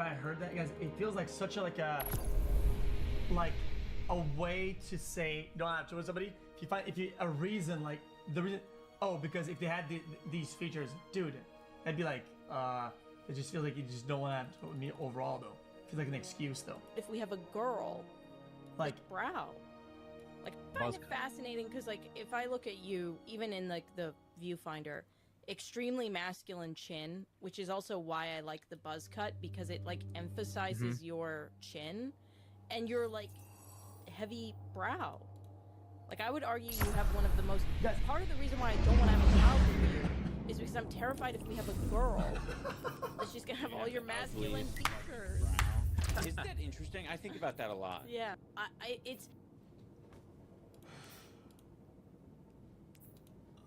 I heard that, guys, it feels like such a like a way to say you don't have to with somebody. If you a reason like the reason, oh, because if they had these features, dude, I'd be like, it just feels like you just don't want to have to with me overall though. It feels like an excuse though. If we have a girl, Like brow, like I find it fascinating because like if I look at you, even in like the viewfinder, extremely masculine chin, which is also why I like the buzz cut because it like emphasizes your chin, and your like heavy brow. Like I would argue you have one of the most. Yes. Part of the reason why I don't want to have a child with you is because I'm terrified if we have a girl that she's gonna have all your masculine features. Isn't that interesting? I think about that a lot. Yeah, it's.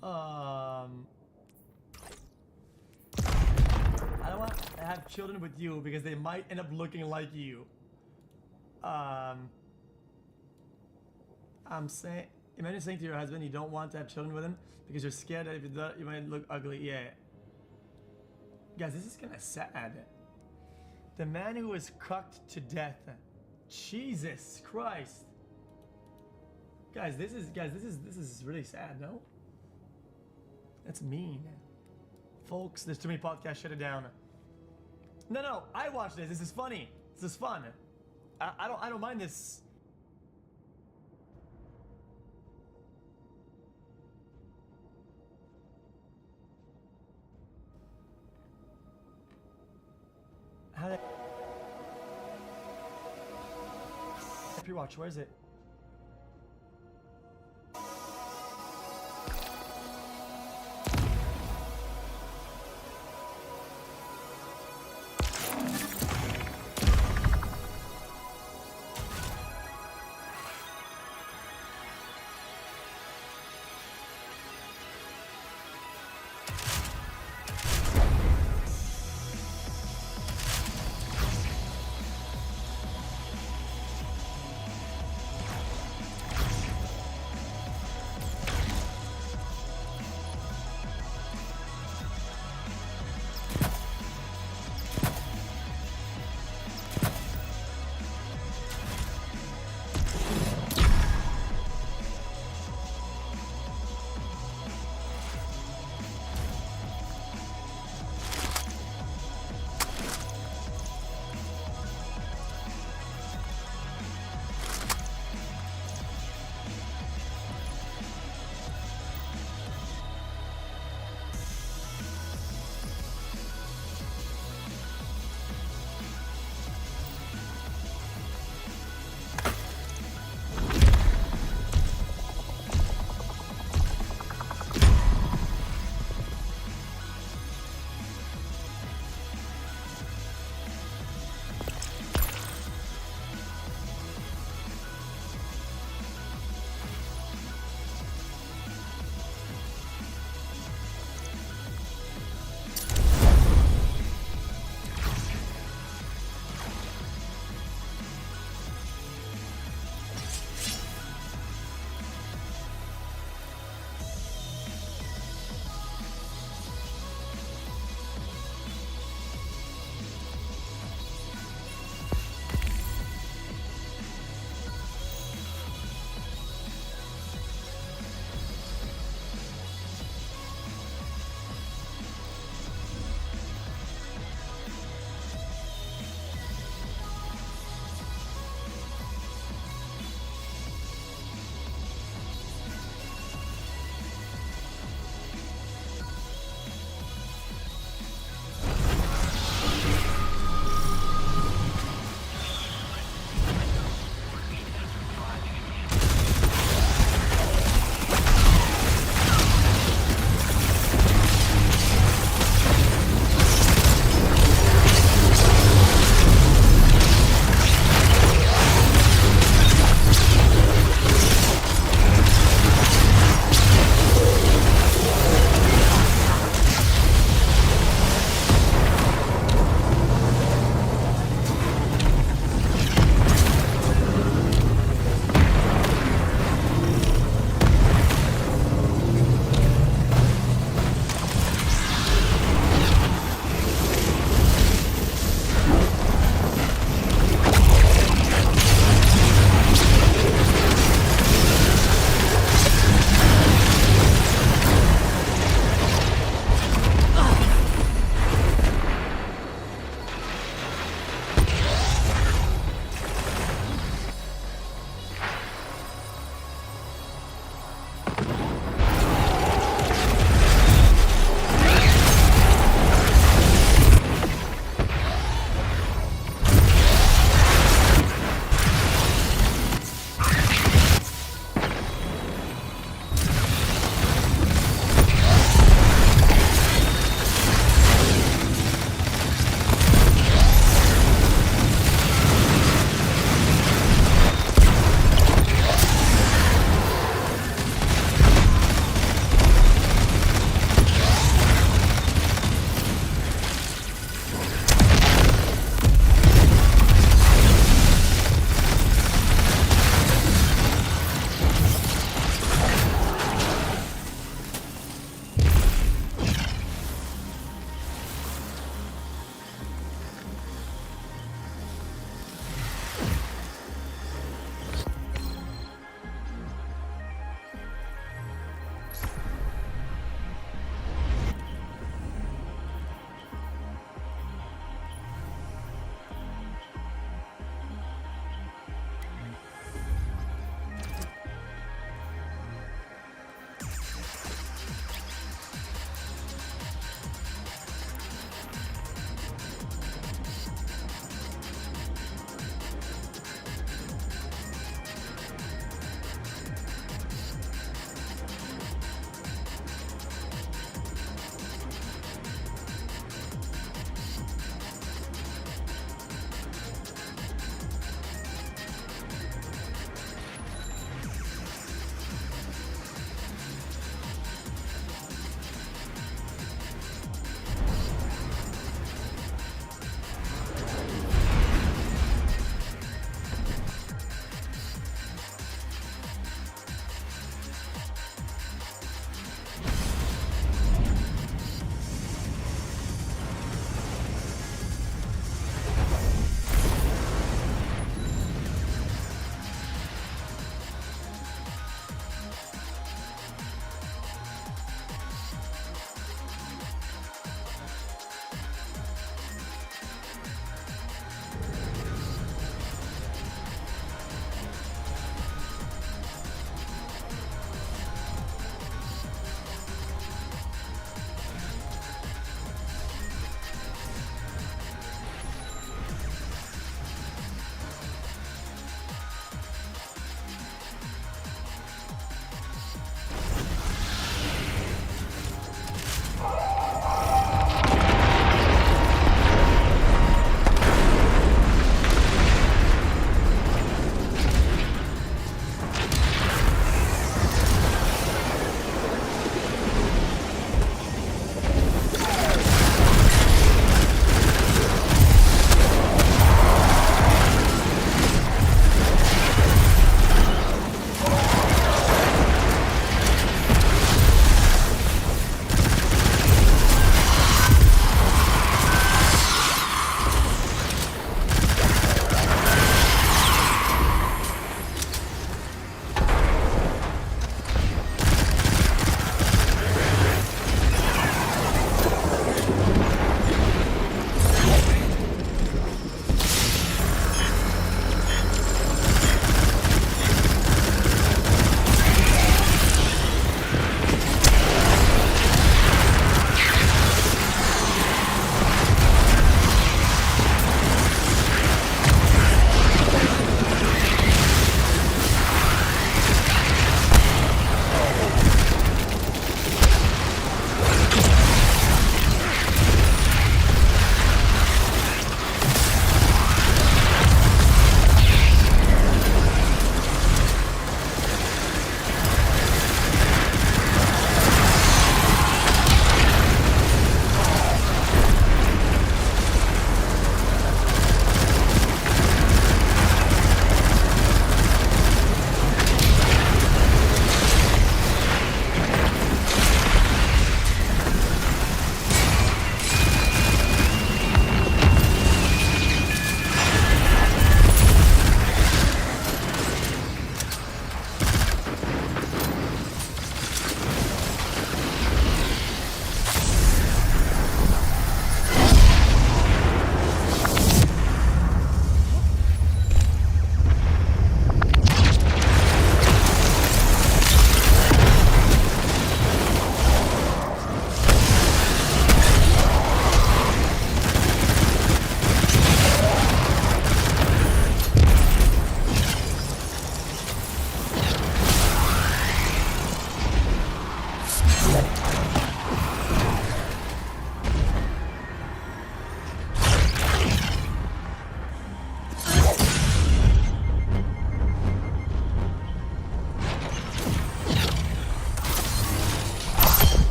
I don't want to have children with you because they might end up looking like you. I'm saying, imagine saying to your husband you don't want to have children with him because you're scared that if you do, you might look ugly. Yeah. Guys, this is kind of sad. The man who was cucked to death. Jesus Christ. Guys, this is really sad, no? That's mean. Folks, there's too many podcasts, shut it down. No, I watched this. This is funny. This is fun. I don't mind this. How did pre-watch? Where is it?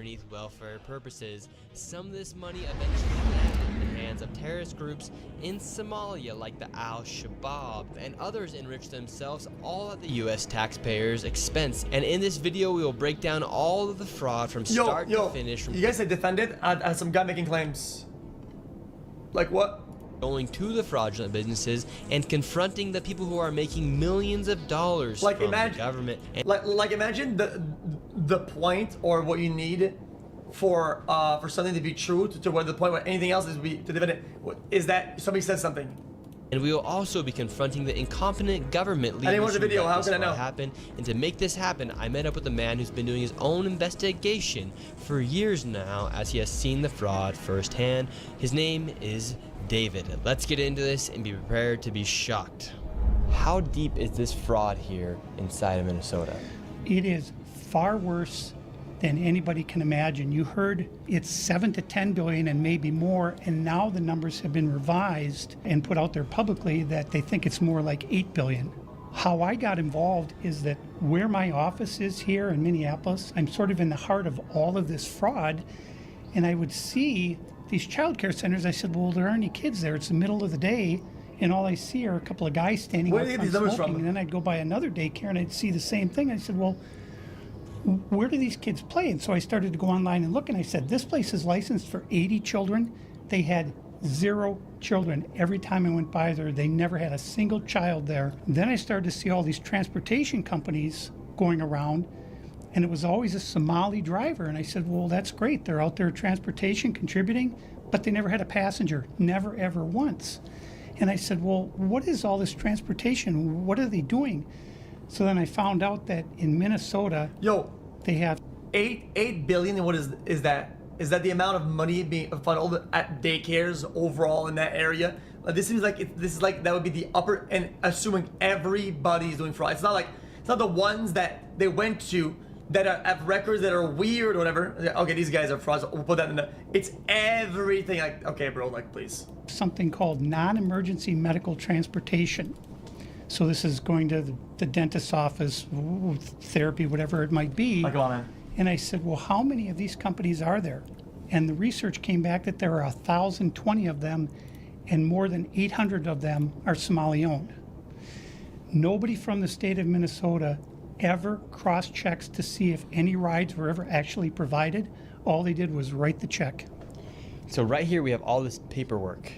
underneath welfare purposes. Some of this money eventually landed in the hands of terrorist groups in Somalia like the Al-Shabaab, and others enriched themselves all at the US taxpayers' expense. And in this video, we will break down all of the fraud from start to finish. You guys say defended? Some guy making claims. Like what? Going to the fraudulent businesses and confronting the people who are making millions of dollars from the government. And like imagine the point or what you need for something to be true to where the point where anything else is to defend it is that somebody says something. And we will also be confronting the incompetent government leaders. I didn't watch the video. How can I know? Happen. And to make this happen, I met up with a man who's been doing his own investigation for years now, as he has seen the fraud firsthand. His name is David. Let's get into this and be prepared to be shocked. How deep is this fraud here inside of Minnesota? It is far worse than anybody can imagine. You heard it's 7 to 10 billion and maybe more, and now the numbers have been revised and put out there publicly that they think it's more like 8 billion. How I got involved is that where my office is here in Minneapolis, I'm sort of in the heart of all of this fraud, and I would see these child care centers. I said, well, there aren't any kids there. It's the middle of the day, and all I see are a couple of guys standing out front smoking. And then I'd go by another daycare and I'd see the same thing. I said, well, where do these kids play? And so I started to go online and look, and I said, this place is licensed for 80 children. They had 0 children. Every time I went by there, they never had a single child there. Then I started to see all these transportation companies going around, and it was always a Somali driver. And I said, well, that's great. They're out there transportation, contributing, but they never had a passenger, never, ever once. And I said, well, what is all this transportation? What are they doing? So then I found out that in Minnesota, they have 8 billion. And what is that? Is that the amount of money being funneled at daycares overall in that area? This seems like that would be the upper, and assuming everybody's doing fraud. It's not the ones that they went to that have records that are weird or whatever. Okay, these guys are frauds. We'll put that in the. It's everything. Like, okay, bro, like, please. Something called non-emergency medical transportation. So this is going to the dentist's office, therapy, whatever it might be. Like, come on, man. And I said, well, how many of these companies are there? And the research came back that there are 1,020 of them, and more than 800 of them are Somali-owned. Nobody from the state of Minnesota ever cross-checks to see if any rides were ever actually provided. All they did was write the check. So right here we have all this paperwork.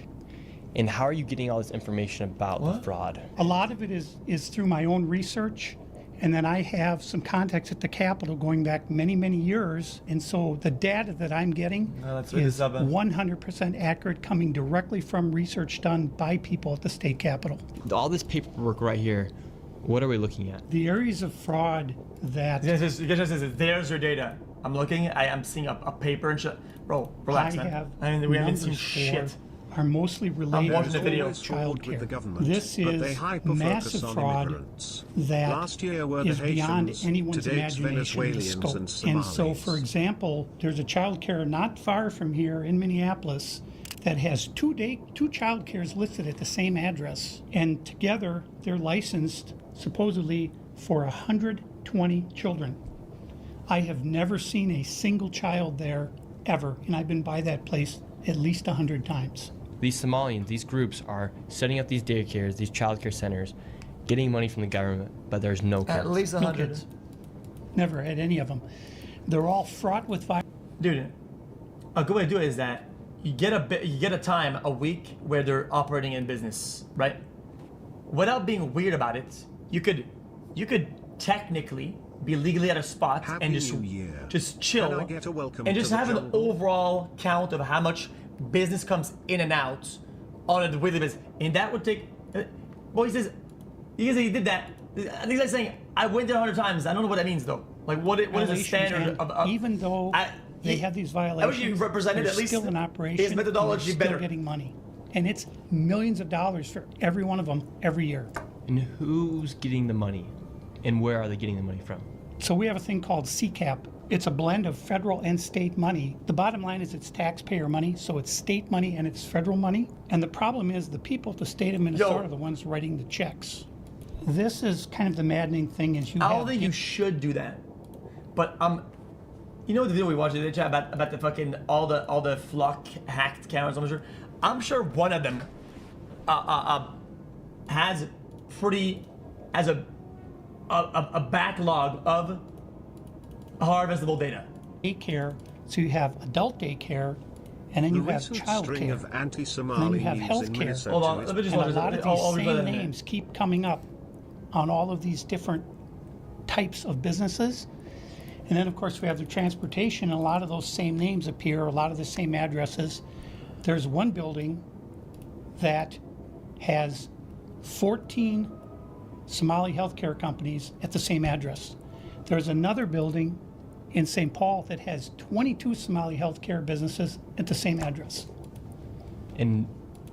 And how are you getting all this information about the fraud? A lot of it is through my own research, and then I have some contacts at the Capitol going back many, many years, and so the data that I'm getting is 100% accurate, coming directly from research done by people at the state Capitol. All this paperwork right here, what are we looking at? The areas of fraud that... There's your data. I'm looking, I'm seeing a paper and shit. Bro, relax, man. We haven't seen shit. Are mostly related to video. child care. This is massive fraud that is beyond anyone's imagination and scope. And so, for example, there's a child care not far from here in Minneapolis that has two child cares listed at the same address, and together they're licensed supposedly for 120 children. I have never seen a single child there ever, and I've been by that place at least 100 times. These Somalians, these groups are setting up these daycares, these child care centers, getting money from the government, but there's no kids. At least 100. No kids. Never had any of them. They're all fraught with violence. Dude, a good way to do it is that you get a time, a week, where they're operating in business, right? Without being weird about it, you could technically be legally at a spot and just chill and just have an overall count of how much business comes in and out on a weekly basis, and that would take. Well, he says he did that. I think he's saying I went there 100 times. I don't know what that means though. Like what is the standard of even though they have these violations? You represented at least still in operation. His methodology still better. Getting money, and it's millions of dollars for every one of them every year. And who's getting the money, and where are they getting the money from? So we have a thing called CCAP. It's a blend of federal and state money. The bottom line is it's taxpayer money, so it's state money and it's federal money. And the problem is the people at the state of Minnesota are the ones writing the checks. This is kind of the maddening thing is I don't think you should do that. But You know the video we watched the chat about the fucking all the flock hacked cameras. I'm sure one of them has a backlog of harvestable data. Daycare, so you have adult daycare, and then you have child string care. of And then anti-Somali you have news health in care. Minnesota Hold on, is let me just And a watch lot it. of I'll these replay same that. names keep coming up on all of these different types of businesses. And then, of course, we have the transportation, and a lot of those same names appear, a lot of the same addresses. There's one building that has 14 Somali healthcare companies at the same address. There's another building in St. Paul that has 22 Somali healthcare businesses at the same address. And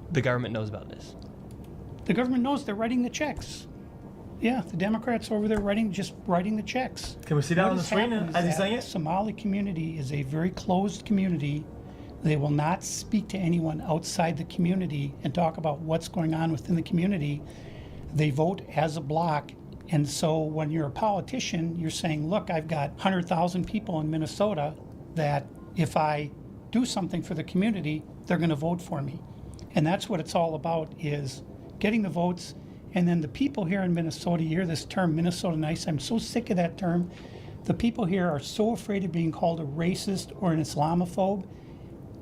the government knows about this. The government knows they're writing the checks. Yeah, the Democrats over there just writing the checks. Can we see that What on the has screen happened is as he's that saying the it? Somali community is a very closed community. They will not speak to anyone outside the community and talk about what's going on within the community. They vote as a block. And so when you're a politician, you're saying, look, I've got 100,000 people in Minnesota that if I do something for the community, they're going to vote for me. And that's what it's all about, is getting the votes. And then the people here in Minnesota, you hear this term, Minnesota Nice. I'm so sick of that term. The people here are so afraid of being called a racist or an Islamophobe.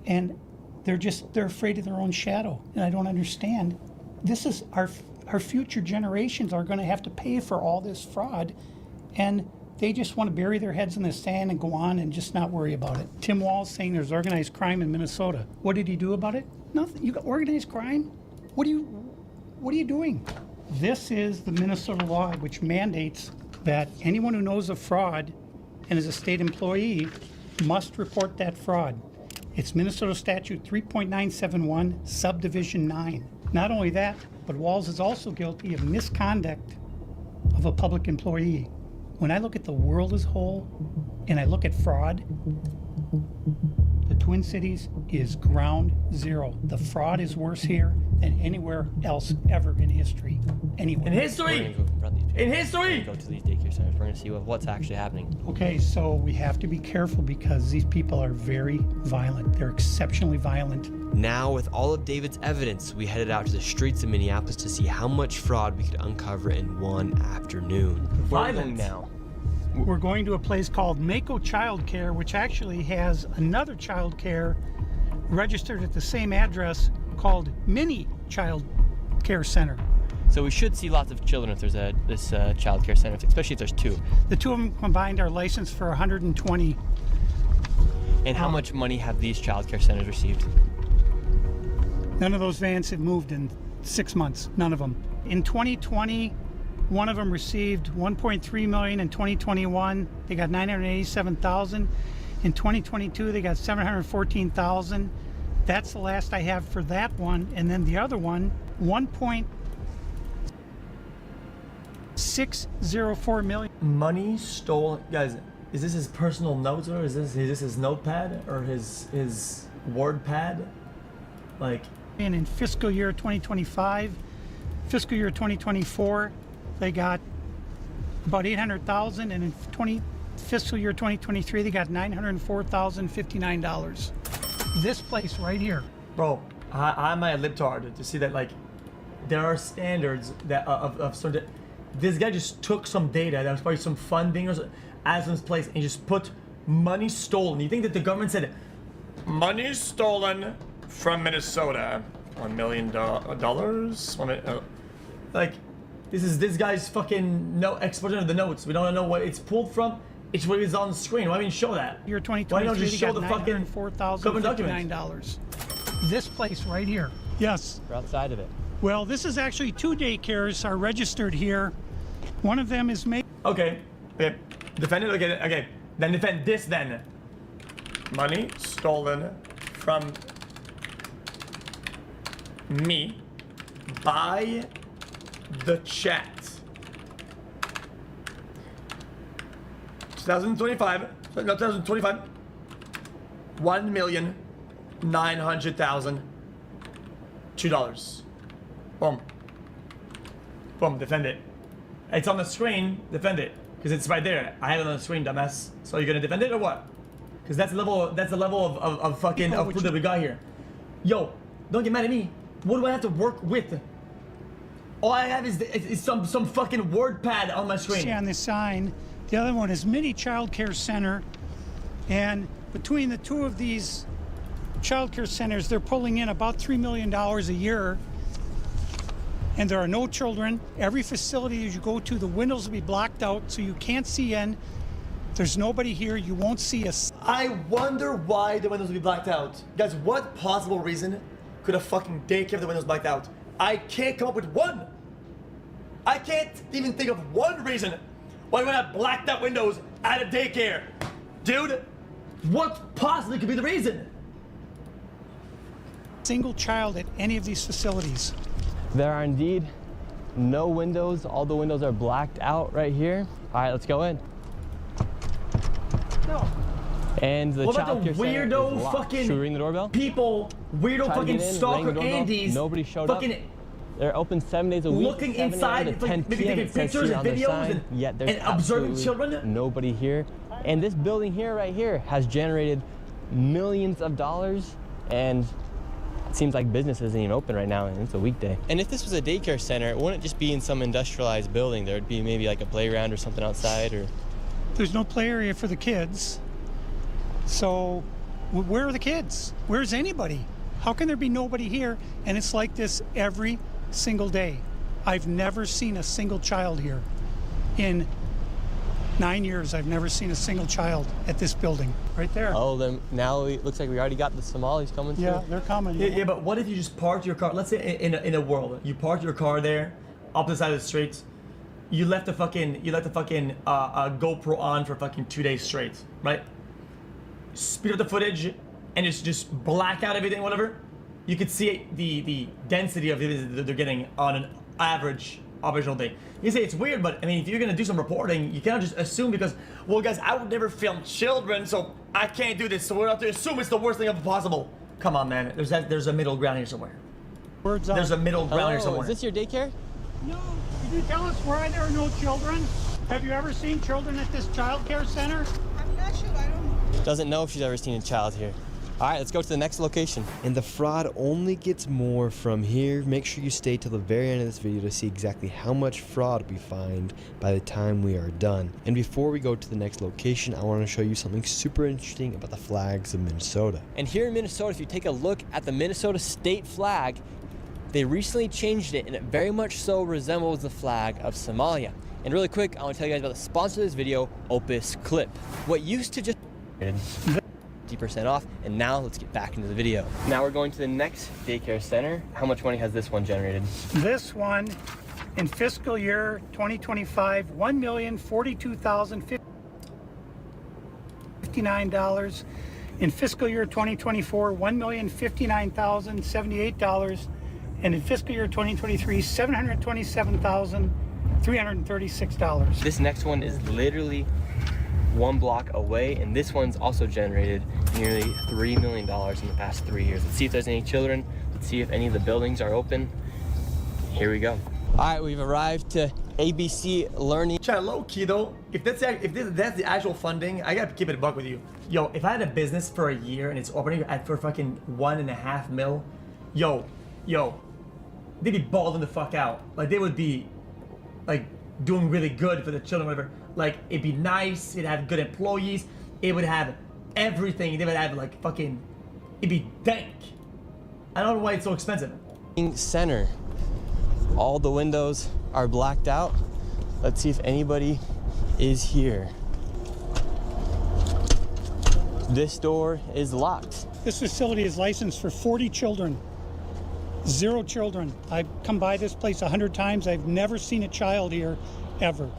And they're afraid of their own shadow. And I don't understand. This is our future generations are going to have to pay for all this fraud. And they just want to bury their heads in the sand and go on and just not worry about it. Tim Walz saying there's organized crime in Minnesota. What did he do about it? Nothing. You got organized crime? What are you doing? This is the Minnesota law, which mandates that anyone who knows of fraud and is a state employee must report that fraud. It's Minnesota Statute 3.971, Subdivision 9. Not only that, but Walz is also guilty of misconduct of a public employee. When I look at the world as a whole and I look at fraud, the Twin Cities is ground zero. The fraud is worse here than anywhere else ever in history. Anywhere. In We're history! gonna go confront these people. In We're history! gonna go to these daycare centers. We're gonna see what's actually happening. Okay, so we have to be careful because these people are very violent. They're exceptionally violent. Now, with all of David's evidence, we headed out to the streets of Minneapolis to see how much fraud we could uncover in one afternoon. Where are we going Violent. now? We're going to a place called Mako Child Care, which actually has another child care registered at the same address called Mini Child Care Center. So we should see lots of children if there's this child care center, especially if there's two. The two of them combined are licensed for 120. And how much money have these child care centers received? None of those vans have moved in 6 months. None of them. In 2020, one of them received 1.3 million. In 2021, they got 987,000. In 2022, they got 714,000. That's the last I have for that one. And then the other one, 1.604 million. Money stolen, guys. Is this his personal notes, or is this his notepad or his word pad? Like, And in fiscal year 2025, fiscal year 2024, they got about 800,000, and in fiscal year 2023, they got $904,059. This place right here. bro, I am a libtard to see that, like, there are standards that of certain. This guy just took some data that was probably some funding or as in place and just put money stolen. You think that the government said money stolen from Minnesota, $1 million? Like, this guy's fucking exporting of the notes. We don't know what it's pulled from. It's what is on the screen. Why don't you show that? Year Why 2023, don't you just they show got the fucking government documents? $904,059. This place right here. Yes. We're outside of it. Well, this is actually 2 daycares are registered here. One of them is made. Okay. Defend it. Okay. Then defend this then. Money stolen from me by the chat. 2025. 1,900,000. $2. Boom. Boom. Defend it. It's on the screen. Defend it. Because it's right there. I have it on the screen, dumbass. So you're gonna defend it or what? because that's the level of fucking of food that we got here. Yo, don't get mad at me. What do I have to work with? All I have is some fucking word pad on my screen. See on this sign. The other one is Mini Child Care Center, and between the two of these child care centers, they're pulling in about $3 million a year. And there are no children. Every facility that you go to, the windows will be blocked out so you can't see in. There's nobody here. You won't see us. I wonder why the windows will be blacked out. Guys, what possible reason could a fucking daycare have the windows blacked out? I can't come up with one. I can't even think of one reason why we have blacked out windows at a daycare. Dude, what possibly could be the reason? Single child at any of these facilities. There are indeed no windows. All the windows are blacked out right here. All right, let's go in. No. And the What about child the care center is weirdo locked. fucking Should we ring the doorbell? people, weirdo Try to fucking get in, ring stalker the doorbell. Andes, Nobody showed fucking up. They're open 7 days a week. looking 7 inside, a.m. to 10 maybe p.m. taking It says pictures here and on their videos sign, yet there's and observing absolutely children. nobody here. And this building here, right here, has generated millions of dollars, and it seems like business isn't even open right now, and it's a weekday. And if this was a daycare center, it wouldn't just be in some industrialized building. There would be maybe like a playground or something outside, or... There's no play area for the kids. So where are the kids? Where's anybody? How can there be nobody here? And it's like this every single day. I've never seen a single child here. In 9 years, I've never seen a single child at this building. Right there. Oh, then now it looks like we already got the Somalis coming through. Yeah, they're coming. Yeah, but what if you just parked your car? Let's say in a world, you parked your car there, up the side of the street. You left the fucking GoPro on for fucking 2 days straight, right? Speed up the footage and just black out everything, whatever. You could see the density of it that they're getting on an average operational day. You say it's weird, but I mean, if you're gonna do some reporting, you cannot just assume because, well, guys, I would never film children, so I can't do this. So we're not to assume it's the worst thing ever possible. Come on, man. There's a middle ground here somewhere. Words out. There's a middle ground here Hello, somewhere. is this your daycare? No. Can you tell us why there are no children? Have you ever seen children at this child care center? I'm not sure. I don't know. Doesn't know if she's ever seen a child here. All right, let's go to the next location. And the fraud only gets more from here. Make sure you stay till the very end of this video to see exactly how much fraud we find by the time we are done. And before we go to the next location, I want to show you something super interesting about the flags of Minnesota. And here in Minnesota, if you take a look at the Minnesota state flag, they recently changed it, and it very much so resembles the flag of Somalia. And really quick, I want to tell you guys about the sponsor of this video, Opus Clip. What used to just 50% off, and now let's get back into the video. Now we're going to the next daycare center. How much money has this one generated? This one, in fiscal year 2025, $1,042,059. In fiscal year 2024, $1,059,078. And in fiscal year 2023, $727,336. This next one is literally one block away, and this one's also generated nearly $3 million in the past 3 years. Let's see if there's any children. Let's see if any of the buildings are open. Here we go. All right, we've arrived to ABC Learning. Chat, low key though, if that's the actual funding, I gotta keep it a buck with you. Yo, if I had a business for a year and it's opening for fucking $1.5 million, yo, they'd be balling the fuck out. Like, they would be like doing really good for the children, whatever. Like, it'd be nice, it'd have good employees, it would have everything. They would have like fucking, it'd be dank. I don't know why it's so expensive. Center. All the windows are blacked out. Let's see if anybody is here. This door is locked. This facility is licensed for 40 children. 0 children. I've come by this place 100 times. I've never seen a child here, ever.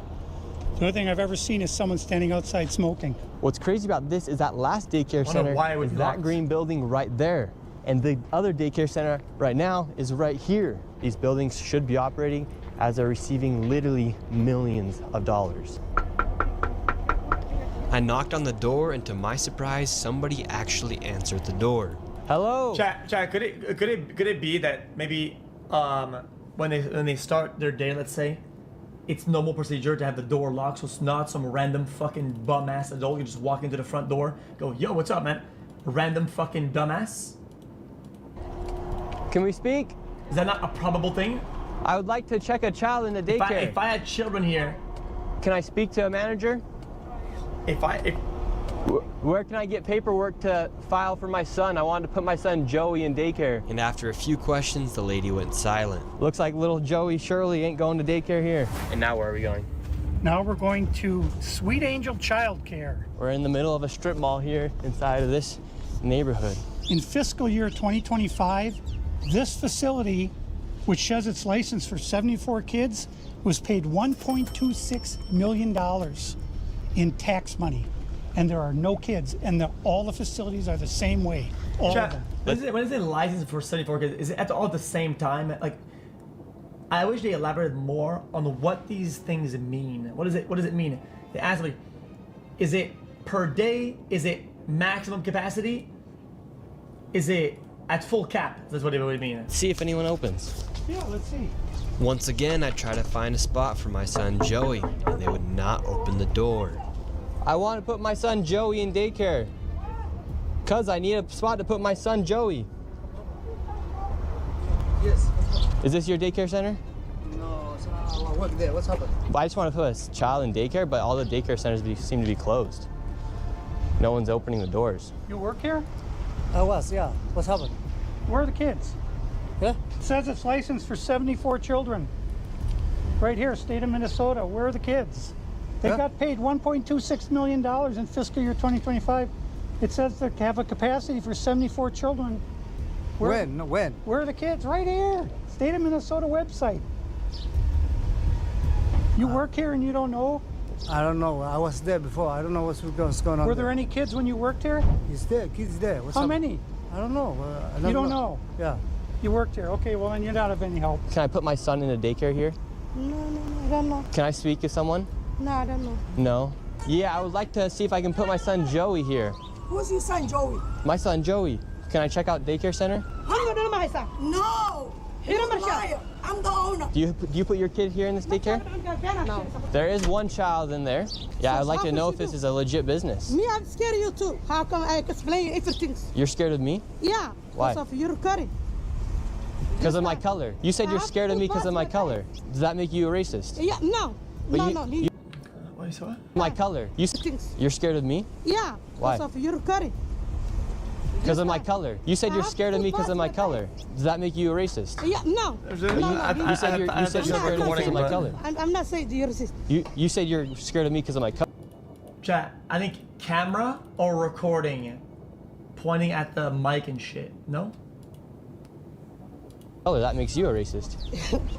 The only thing I've ever seen is someone standing outside smoking. What's crazy about this is that last daycare center why it was is that locked. green building right there. And the other daycare center right now is right here. These buildings should be operating as they're receiving literally millions of dollars. I knocked on the door, and to my surprise, somebody actually answered the door. Hello. Chat, could it be that maybe when they start their day, let's say, it's normal procedure to have the door locked, so it's not some random fucking bum ass adult. You just walk into the front door, go, yo, what's up, man? Random fucking dumbass. Can we speak? Is that not a probable thing? I would like to check a child in the daycare. If I had children here, Can I speak to a manager? Where can I get paperwork to file for my son? I wanted to put my son Joey in daycare. And after a few questions, the lady went silent. Looks like little Joey Shirley ain't going to daycare here. And now where are we going? Now we're going to Sweet Angel Childcare. We're in the middle of a strip mall here inside of this neighborhood. In fiscal year 2025, this facility, which has its license for 74 kids, was paid $1.26 million in tax money. And there are no kids, and all the facilities are the same way, all of Chat, them. when is it licensed for 74 kids? Is it all at the same time? Like, I wish they elaborated more on what these things mean. What does it mean? They ask me, is it per day? Is it maximum capacity? Is it at full cap? That's what it would mean. See if anyone opens. Yeah, let's see. Once again, I try to find a spot for my son Joey, and they would not open the door. I want to put my son Joey in daycare. Cause I need a spot to put my son Joey. Yes. Is this your daycare center? No, I work there. What's happened? I just want to put a child in daycare, but all the daycare centers seem to be closed. No one's opening the doors. You work here? I was, yeah. What's happened? Where are the kids? Yeah? It says it's licensed for 74 children. Right here, state of Minnesota. Where are the kids? They Yeah. got paid $1.26 million in fiscal year 2025. It says they have a capacity for 74 children. When? No, when? Where are the kids? Right here. State of Minnesota website. You work here and you don't know? I don't know. I was there before. I don't know what's going on. Were there any kids when you worked here? He's there. Kids there. What's How up? many? I don't know. You don't know? Yeah. You worked here. Okay, well then you're not of any help. Can I put my son in a daycare here? No, I don't know. Can I speak to someone? No, I don't know. No. Yeah, I would like to see if I can put my son Joey here. Who's your son, Joey? My son Joey. Can I check out daycare center? I'm not my son. No! You're a liar. I'm the owner. Do you put your kid here in this daycare? No. There is one child in there. Yeah, I'd like to know if this is a legit business. Me, I'm scared of you too. How come I explain you everything? You're scared of me? Yeah. Why? Because of your curry. Because of my color. You said you're scared of me because of my color. Does that make you a racist? Yeah, no. But No. What is what? My color. You're scared of me? Yeah. Why? Because of your curry. Because of my color. You said you're scared of me because of my color. Does that make you a racist? Yeah, no. You said you're scared of me because of my color. I'm not saying you're racist. You said you're scared of me because of my color. Chat, I think camera or recording, pointing at the mic and shit. No? That makes you a racist.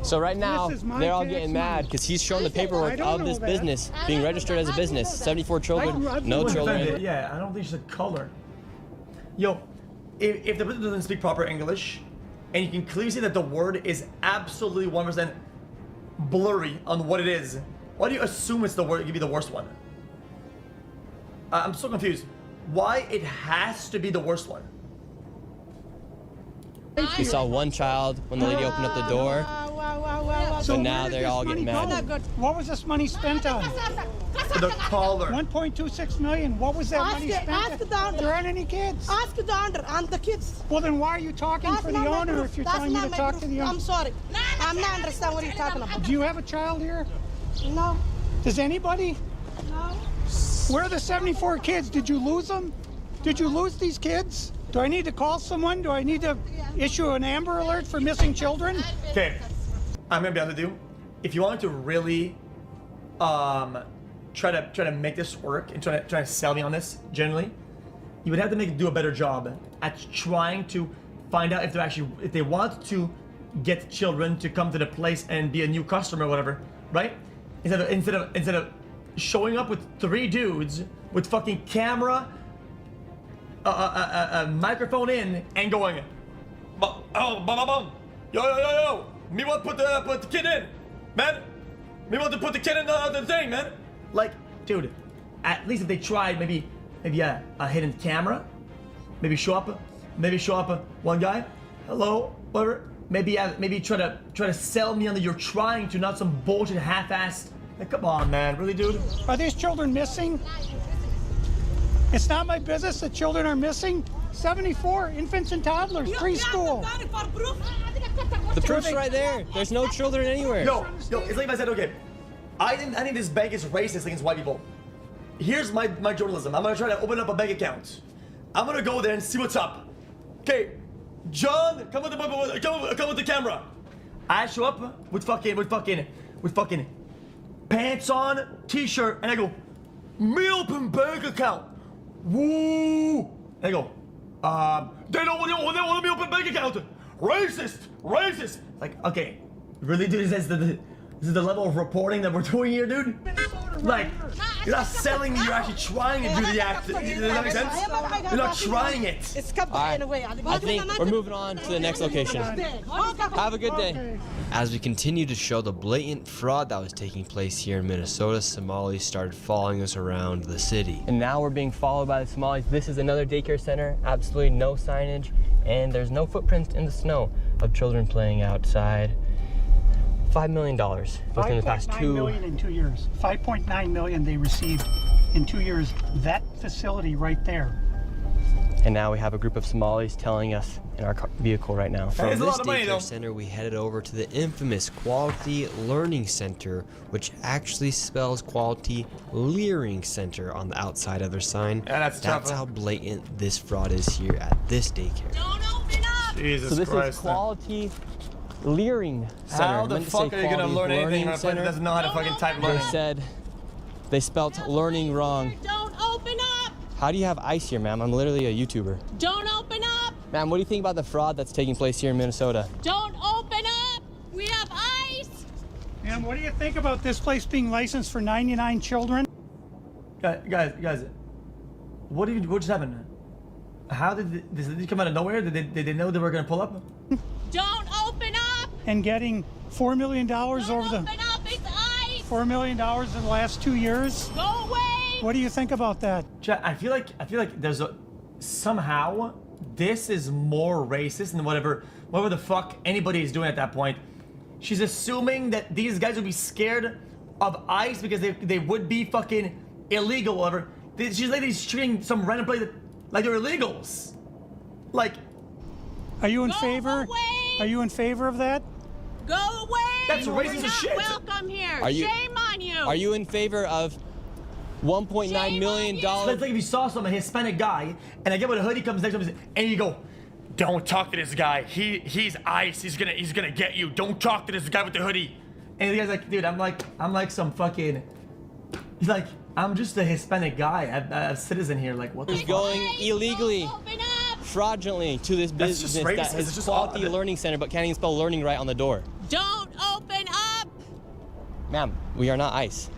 So right now, This is my they're all tax getting money. mad because he's showing the paperwork don't of know this that. business being registered as a business. 74 children, no Wouldn't offend children. it. Yeah, I don't think she's a color. Yo, if the person doesn't speak proper English, and you can clearly see that the word is absolutely 1% blurry on what it is, why do you assume it's the word? It could be the worst one. I'm so confused. Why it has to be the worst one? We saw one child when the lady opened up the door, So but where now did they're this all money getting go? mad. What was this money spent on? The caller. 1.26 million. What was that money spent ask on? the owner. There aren't any kids. Ask the owner and the kids. Well, then why are you talking That's for not the my owner proof. if you're That's telling me not to my talk proof. to the owner? I'm sorry. I'm not understand what you're talking about. Do you have a child here? No. Does anybody? No. Where are the 74 kids? Did you lose them? Did you lose these kids? Do I need to call someone? Do I need to issue an Amber Alert for missing children? Okay, I'm gonna be honest with you. If you wanted to really, try to make this work and try to sell me on this, generally, you would have to do a better job at trying to find out if they want to get children to come to the place and be a new customer or whatever, right? Instead of showing up with 3 dudes with fucking camera, a microphone in and going, yo, me want to put the kid in, man. Me want to put the kid in the thing, man. Like, dude, at least if they tried maybe a hidden camera, maybe show up one guy, hello, whatever, maybe try to sell me on that you're trying to, not some bullshit half-assed. Like, come on, man, really, dude? Are these children missing? It's not my business that children are missing. 74 infants and toddlers, preschool. The proof's right there. There's no children anywhere. Yo, it's like if I said, okay, I think this bank is racist against white people. Here's my journalism. I'm gonna try to open up a bank account. I'm gonna go there and see what's up. Okay, John, come with the camera. I show up with fucking pants on, t-shirt, and I go, me open bank account. Woo! And I go, they don't want me open bank account. Racist. Like, okay, really, dude? This is the level of reporting that we're doing here, dude. Like, you're not selling me. You're actually trying to do the act. Does that make sense? You're not trying it. All right. I think we're moving on to the next location. Have a good day. As we continue to show the blatant fraud that was taking place here in Minnesota, Somalis started following us around the city. And now we're being followed by the Somalis. This is another daycare center. Absolutely no signage, and there's no footprints in the snow of children playing outside. $5 million within the past 5.9 million in 2 years. 5.9 million they received in 2 years. That facility right there. And now we have a group of Somalis telling us in our vehicle right now. From It's a this lot of money, though. daycare center, we headed over to the infamous Quality Learning Center, which actually spells Quality Leering Center on the outside of their sign. Yeah, that's tough, huh? how blatant this fraud is here at this daycare. Don't open up! Jesus So this Christ. is Quality Leering Center. How I the meant to fuck say are you gonna Quality learn anything Learning on a place that Center. doesn't know how to fucking type They learning? said they spelt learning wrong. Don't open up! How do you have ice here, ma'am? I'm literally a YouTuber. Don't open up! Ma'am, what do you think about the fraud that's taking place here in Minnesota? Don't open up! We have ice! And what do you think about this place being licensed for 99 children? Guys, what just happened? How did this come out of nowhere? Did they know they were gonna pull up? Don't open up! And getting $4 million Don't over open the up! It's ice! $4 million in the last 2 years? Go away! What do you think about that? Chat, I feel like there's somehow this is more racist than whatever the fuck anybody is doing at that point. She's assuming that these guys would be scared of ICE because they would be fucking illegal or whatever. She's like treating some random place like they're illegals. Like, Are you in Go favor? away! Are you in favor of that? Go away! That's You're racist as not shit. welcome here! Are you- Shame on you! Are you in favor of $1.9 Shame million? on you. it's like if you saw some Hispanic guy and I get what a hoodie comes next to him and you go, "Don't talk to this guy. He's ICE. He's gonna get you. Don't talk to this guy with the hoodie." And the guy's like, "Dude, I'm like some fucking." He's like, "I'm just a Hispanic guy, a citizen here. Like, what the He's fuck?" going Hey, illegally, don't open up! fraudulently to this That's just business that racist. has It's just Quality odd. Learning Center, but can't even spell learning right on the door. Don't open up! Ma'am, we are not ICE.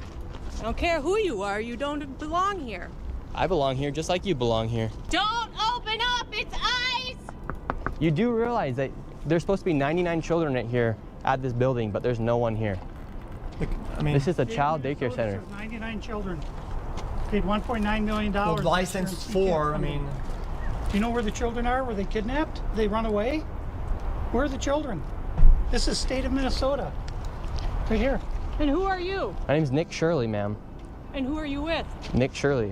I don't care who you are, you don't belong here. I belong here just like you belong here. Don't open up! It's ice! You do realize that there's supposed to be 99 children at here at this building, but there's no one here. I mean, This is a child daycare center. 99 children. Paid $1.9 million. well, licensed for. I mean, Do you know where the children are? Were they kidnapped? They run away? Where are the children? This is state of Minnesota. Right here. And who are you? My name's Nick Shirley, ma'am. And who are you with? Nick Shirley.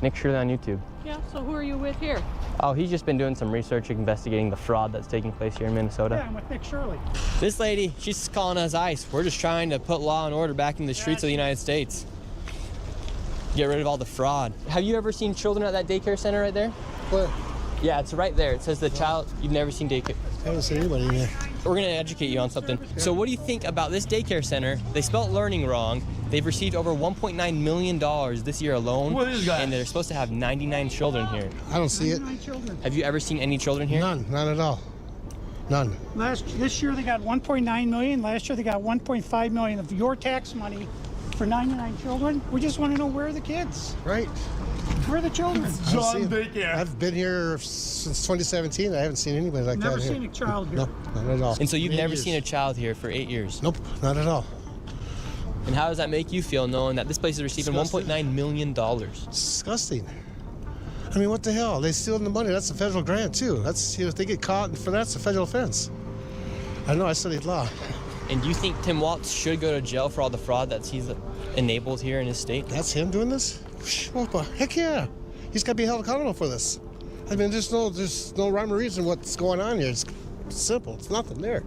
Nick Shirley on YouTube. Yeah, so who are you with here? Oh, he's just been doing some research investigating the fraud that's taking place here in Minnesota. Yeah, I'm with Nick Shirley. This lady, she's calling us ICE. We're just trying to put law and order back in the streets of the United States. Get rid of all the fraud. Have you ever seen children at that daycare center right there? Where? Yeah, it's right there. It says the child, you've never seen daycare. I haven't seen anybody in there. We're gonna educate you on something. So what do you think about this daycare center? They spelt learning wrong. They've received over $1.9 million this year alone. Who are these guys? And they're supposed to have 99 children here. I don't see it. 99 children. Have you ever seen any children here? None. None at all. None. This year they got 1.9 million. Last year they got 1.5 million of your tax money for 99 children. We just want to know where are the kids? Right. Where are the children? I don't see John 'em. Daycare. I've been here since 2017. I haven't seen anybody like Never that here. seen a child here. No, not at all. And so you've Many never years. seen a child here for 8 years. Nope, not at all. And how does that make you feel knowing that this place is receiving Disgusting. $1.9 million? It's disgusting. I mean, what the hell? They stealing the money. That's a federal grant too. That's if they get caught for that's a federal offense. I know, I studied law. And do you think Tim Walz should go to jail for all the fraud that he's enabled here in his state? That's him doing this? Well, heck yeah. He's got to be held accountable for this. I mean, there's no rhyme or reason what's going on here. It's simple. It's nothing there.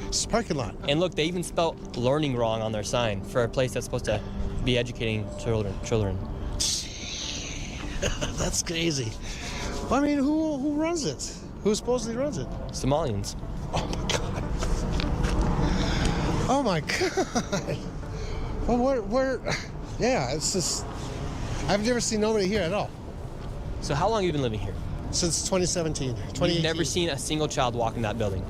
It's a parking lot. And look, they even spelled learning wrong on their sign for a place that's supposed to be educating children. That's crazy. I mean, who runs it? Who supposedly runs it? Somalians. Oh my God. Well, where? Yeah, it's just, I've never seen nobody here at all. So how long have you been living here? Since 2017, 2018. You've never seen a single child walk in that building?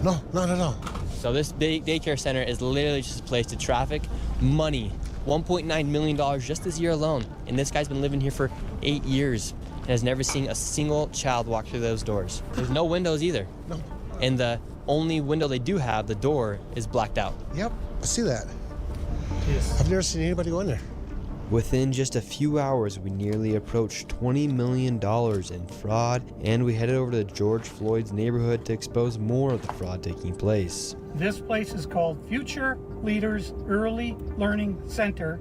No, not at all. So this daycare center is literally just a place to traffic money. $1.9 million just this year alone. And this guy's been living here for 8 years and has never seen a single child walk through those doors. There's no windows either. No. And the only window they do have, the door, is blacked out. Yep, I see that. Yes. I've never seen anybody go in there. Within just a few hours, we nearly approached $20 million in fraud, and we headed over to George Floyd's neighborhood to expose more of the fraud taking place. This place is called Future Leaders Early Learning Center,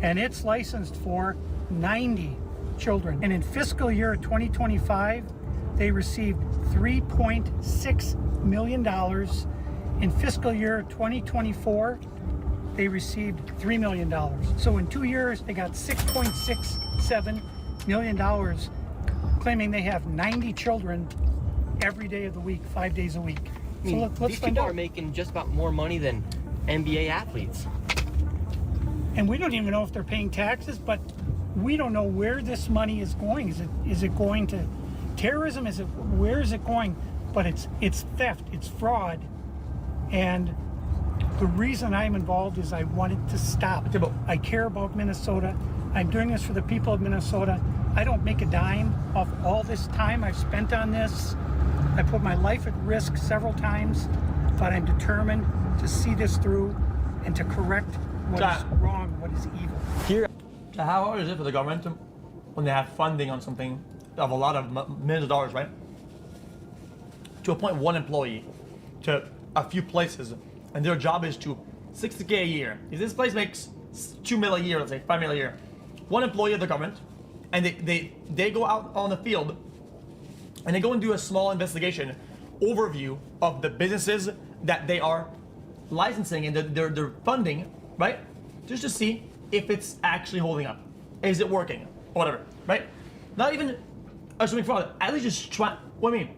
and it's licensed for 90 children. And in fiscal year 2025, they received $3.6 million. In fiscal year 2024, they received $3 million. So in 2 years, they got $6.67 million, claiming they have 90 children every day of the week, 5 days a week. I mean, let's these find people out. are making just about more money than NBA athletes. And we don't even know if they're paying taxes, but we don't know where this money is going. Is it going to terrorism? Where is it going? But it's theft, it's fraud, and the reason I'm involved is I wanted to stop. I care about Minnesota. I'm doing this for the people of Minnesota. I don't make a dime off all this time I've spent on this. I put my life at risk several times, but I'm determined to see this through and to correct what is wrong, what is evil. Here, So how hard is it for the government when they have funding on something of a lot of millions of dollars, right? To appoint one employee to a few places, and their job is to $60K a year. If this place makes $2 million a year, let's say $5 million a year, one employee of the government, and they go out on the field, and they go and do a small investigation overview of the businesses that they are licensing and they're funding, right? Just to see if it's actually holding up. Is it working? Or whatever, right? Not even assuming fraud, at least just try. What do you mean?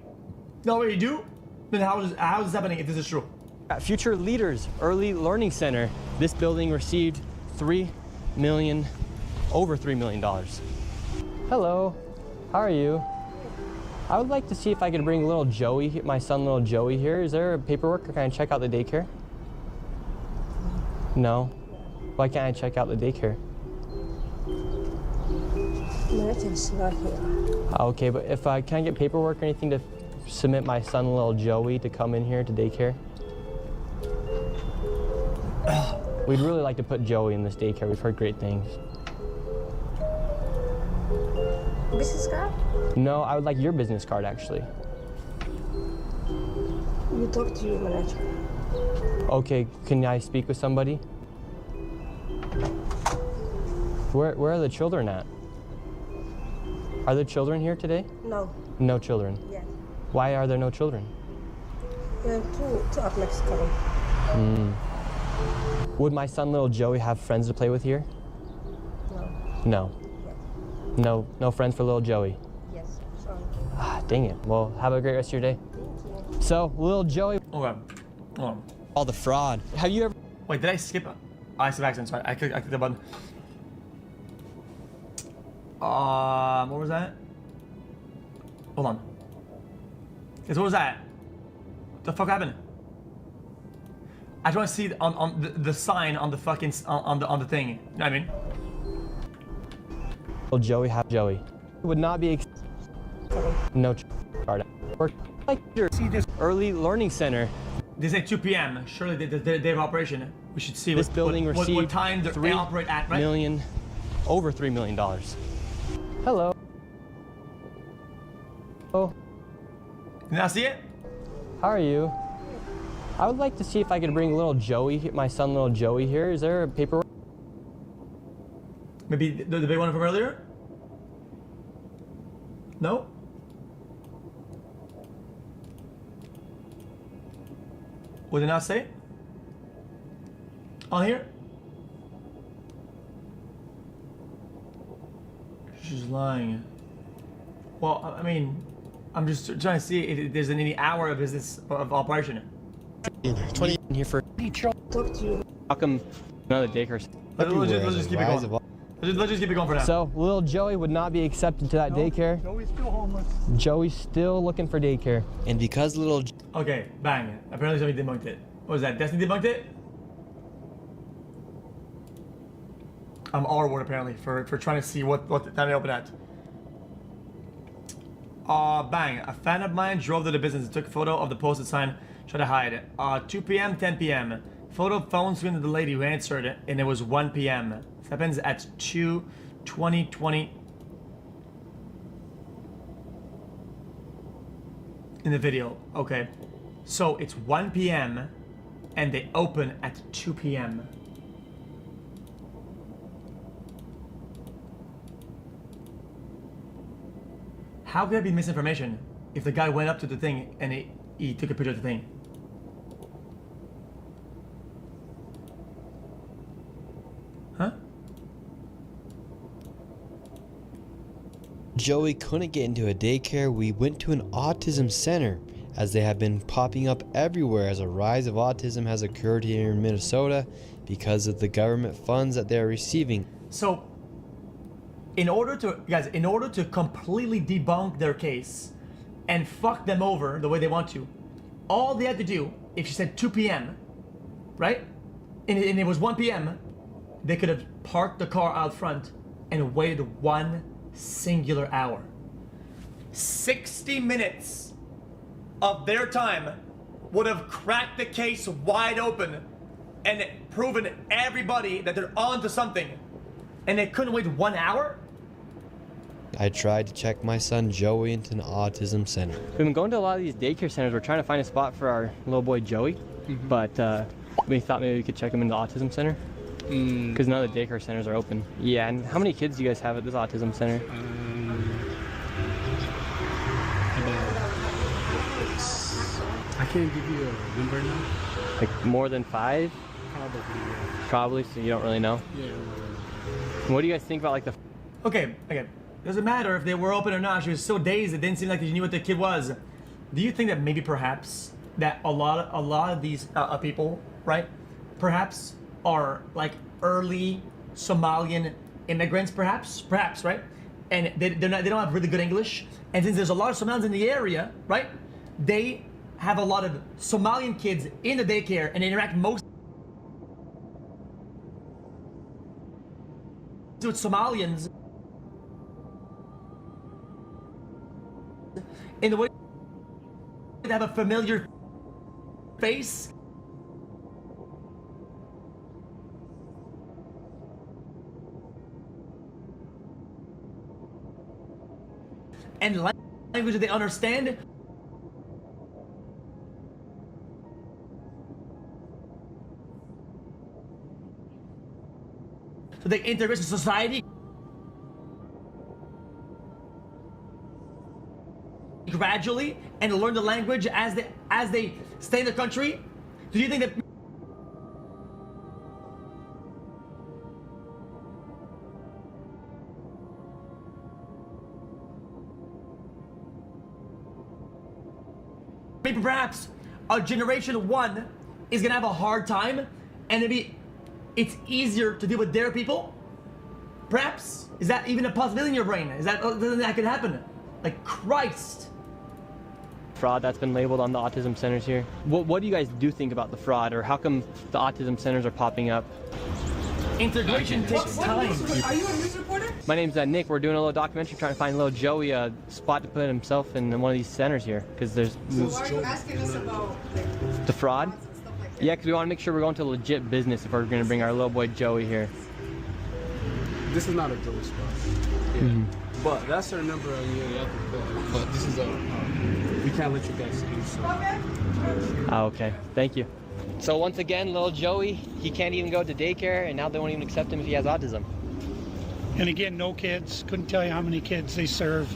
No, what you do? Then how is this happening if this is true? at Future Leaders Early Learning Center, this building received over $3 million. Hello, how are you? I would like to see if I could bring little Joey, my son little Joey here. Is there paperwork or can I check out the daycare? No? Why can't I check out the daycare? Megan's not here. Okay, but if I can I get paperwork or anything to submit my son little Joey to come in here to daycare? We'd really like to put Joey in this daycare. We've heard great things. Business card? No, I would like your business card actually. You talk to your manager. Okay, can I speak with somebody? Where are the children at? Are there children here today? No. No children. Yes. Why are there no children? Two of Mexico. Would my son little Joey have friends to play with here? No. No. No, no friends for little Joey. Yes. Sorry. Ah, dang it. Well, have a great rest of your day. Thank you. So, little Joey, Okay. Hold on. all the fraud. Have you ever? Wait, did I skip? I skipped accident. Sorry, I clicked the button. What was that? Hold on. Guys, what was that? The fuck happened? I just want to see on the sign on the fucking on the thing. You know what I mean? Little Joey have Joey? Would not be. No card. Or like your Early Learning Center. They say 2 p.m. Surely they have operation. We should see This building what received time they operate at, right? Over $3 million. Hello. Oh, Did I see it? how are you? I would like to see if I could bring little Joey, my son, little Joey here. Is there a paperwork? Maybe the big one from earlier? No? Would it not say? On here? She's lying. Well, I mean, I'm just trying to see if there's any hour of business of operation. 20 in here for. Talk to you. How come another daycare? Let's just keep it going. Let's just keep it going for now. So little Joey would not be accepted to that daycare. Joey's still homeless. Joey's still looking for daycare. And because little Okay, bang. Apparently somebody debunked it. What was that? Destiny debunked it? I'm R-word apparently for trying to see what time they open at. Bang. A fan of mine drove to the business and took a photo of the posted sign, tried to hide it. 2 p.m., 10 p.m. Photo phone screen of the lady who answered it, and it was 1 p.m. This happens at 2:20 in the video. Okay. So it's 1 p.m. and they open at 2 p.m. How could that be misinformation if the guy went up to the thing and he took a picture of the thing? Huh? Joey couldn't get into a daycare, we went to an autism center, as they have been popping up everywhere as a rise of autism has occurred here in Minnesota because of the government funds that they are receiving. So, in order to completely debunk their case and fuck them over the way they want to, all they had to do, if she said 2 p.m., right? And it was 1 p.m., they could have parked the car out front and waited 1 singular hour. 60 minutes of their time would have cracked the case wide open and proven everybody that they're onto something. And they couldn't wait 1 hour? I tried to check my son Joey into an autism center. We've been going to a lot of these daycare centers. We're trying to find a spot for our little boy Joey, but we thought maybe we could check him in the autism center because none of the daycare centers are open. Yeah, and how many kids do you guys have at this autism center? I can't give you a number now. Like more than 5? Probably, yeah. Probably, so you don't really know? Yeah. What do you guys think about like the... Okay. Doesn't matter if they were open or not. She was so dazed it didn't seem like she knew what the kid was. Do you think that maybe perhaps that a lot of these people, right, perhaps are like early Somalian immigrants, perhaps, right? And they don't have really good English. And since there's a lot of Somalians in the area, right, they have a lot of Somalian kids in the daycare and they interact most with Somalians in the way they have a familiar face. And language that they understand. So they integrate into society gradually and learn the language as they stay in the country. Do you think that maybe perhaps a generation 1 is gonna have a hard time and maybe it's easier to deal with their people? Perhaps? Is that even a possibility in your brain? Is that something that could happen? Like, Christ. Fraud that's been labeled on the autism centers here. What do you guys do think about the fraud, or how come the autism centers are popping up? Integration takes time. Are you a news reporter? My name's Nick. We're doing a little documentary trying to find little Joey a spot to put himself in one of these centers here, because there's... So why are you asking us about the fraud? Yeah, because we want to make sure we're going to legit business if we're going to bring our little boy Joey here. This is not a Joey spot. Yeah. But that's our number on the other building. But this is we can't let you guys use. So. Oh, okay. Thank you. So once again, little Joey, he can't even go to daycare, and now they won't even accept him if he has autism. And again, no kids. Couldn't tell you how many kids they serve.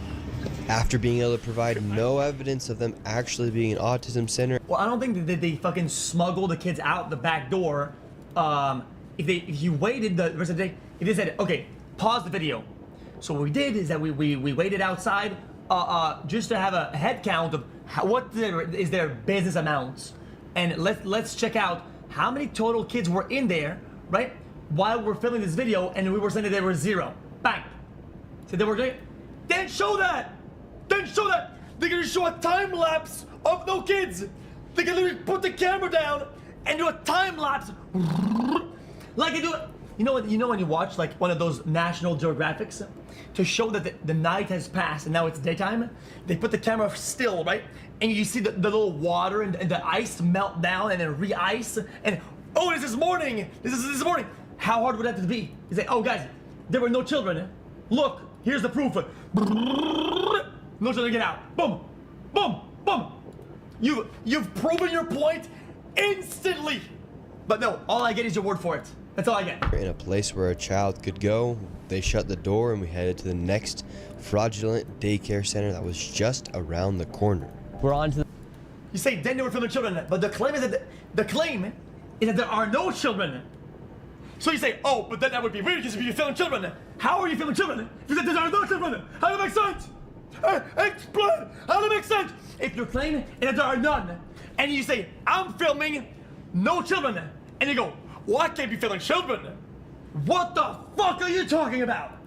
After being able to provide no evidence of them actually being an autism center. Well, I don't think that they fucking smuggle the kids out the back door. If you waited the rest of the day, if they said, okay, pause the video. So what we did is that we waited outside just to have a head count of what is their business amounts. And let's check out how many total kids were in there, right? While we're filming this video, and we were saying that there were 0. Bang. So they were doing. They didn't show that. They're gonna show a time lapse of no kids. They can literally put the camera down and do a time lapse, like they do. You know when you watch like one of those National Geographics to show that the night has passed and now it's daytime. They put the camera still, right? And you see the little water and the ice melt down and then re-ice and oh, this is morning. This is morning. How hard would that be? You say, oh guys, there were no children. Look, here's the proof. No children, get out. Boom, boom, boom. You've proven your point instantly. But no, all I get is your word for it. That's all I get. In a place where a child could go, they shut the door and we headed to the next fraudulent daycare center that was just around the corner. We're on to. You say then they were filming children, but the claim is that there are no children. So you say, oh, but then that would be weird because if you're filming children, how are you filming children? If you said there are no children, how does that make sense? Explain. How does that make sense? If you're claiming that there are none, and you say I'm filming no children, and you go, well, I can't be filming children. What the fuck are you talking about?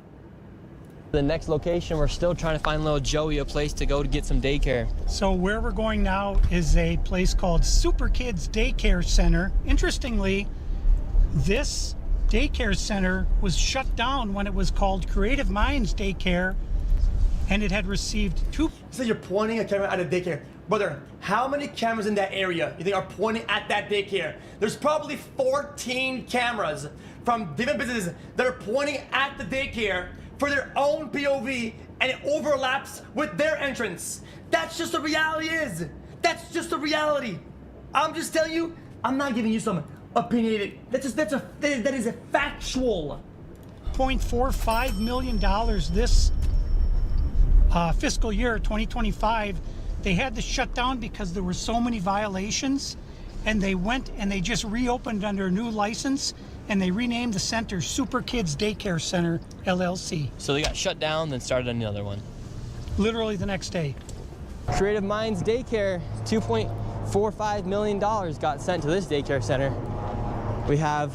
The next location, we're still trying to find little Joey a place to go to get some daycare. So where we're going now is a place called Super Kids Daycare Center. Interestingly, this daycare center was shut down when it was called Creative Minds Daycare, and it had received 2. So you're pointing a camera at a daycare. Brother, how many cameras in that area you think are pointing at that daycare? There's probably 14 cameras from different businesses that are pointing at the daycare for their own POV, and it overlaps with their entrance. That's just the reality is. That's just the reality. I'm just telling you, I'm not giving you some opinionated. That is a factual. $0.45 million this fiscal year 2025. They had to shut down because there were so many violations, and they went and they just reopened under a new license, and they renamed the center Super Kids Daycare Center LLC. So they got shut down, then started another one. Literally the next day. Creative Minds Daycare, $2.45 million got sent to this daycare center. We have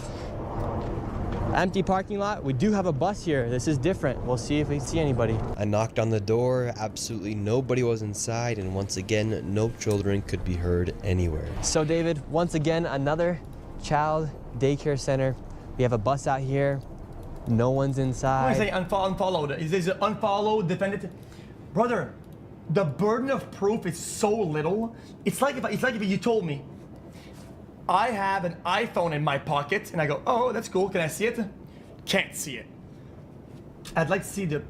empty parking lot. We do have a bus here. This is different. We'll see if we see anybody. I knocked on the door, absolutely nobody was inside, and once again, no children could be heard anywhere. So David, once again, another child daycare center. We have a bus out here. No one's inside. I say unfollowed. Is this unfollowed, defended? Brother, the burden of proof is so little. It's like if you told me, I have an iPhone in my pocket, and I go, oh, that's cool. Can I see it? Can't see it. I'd like to see the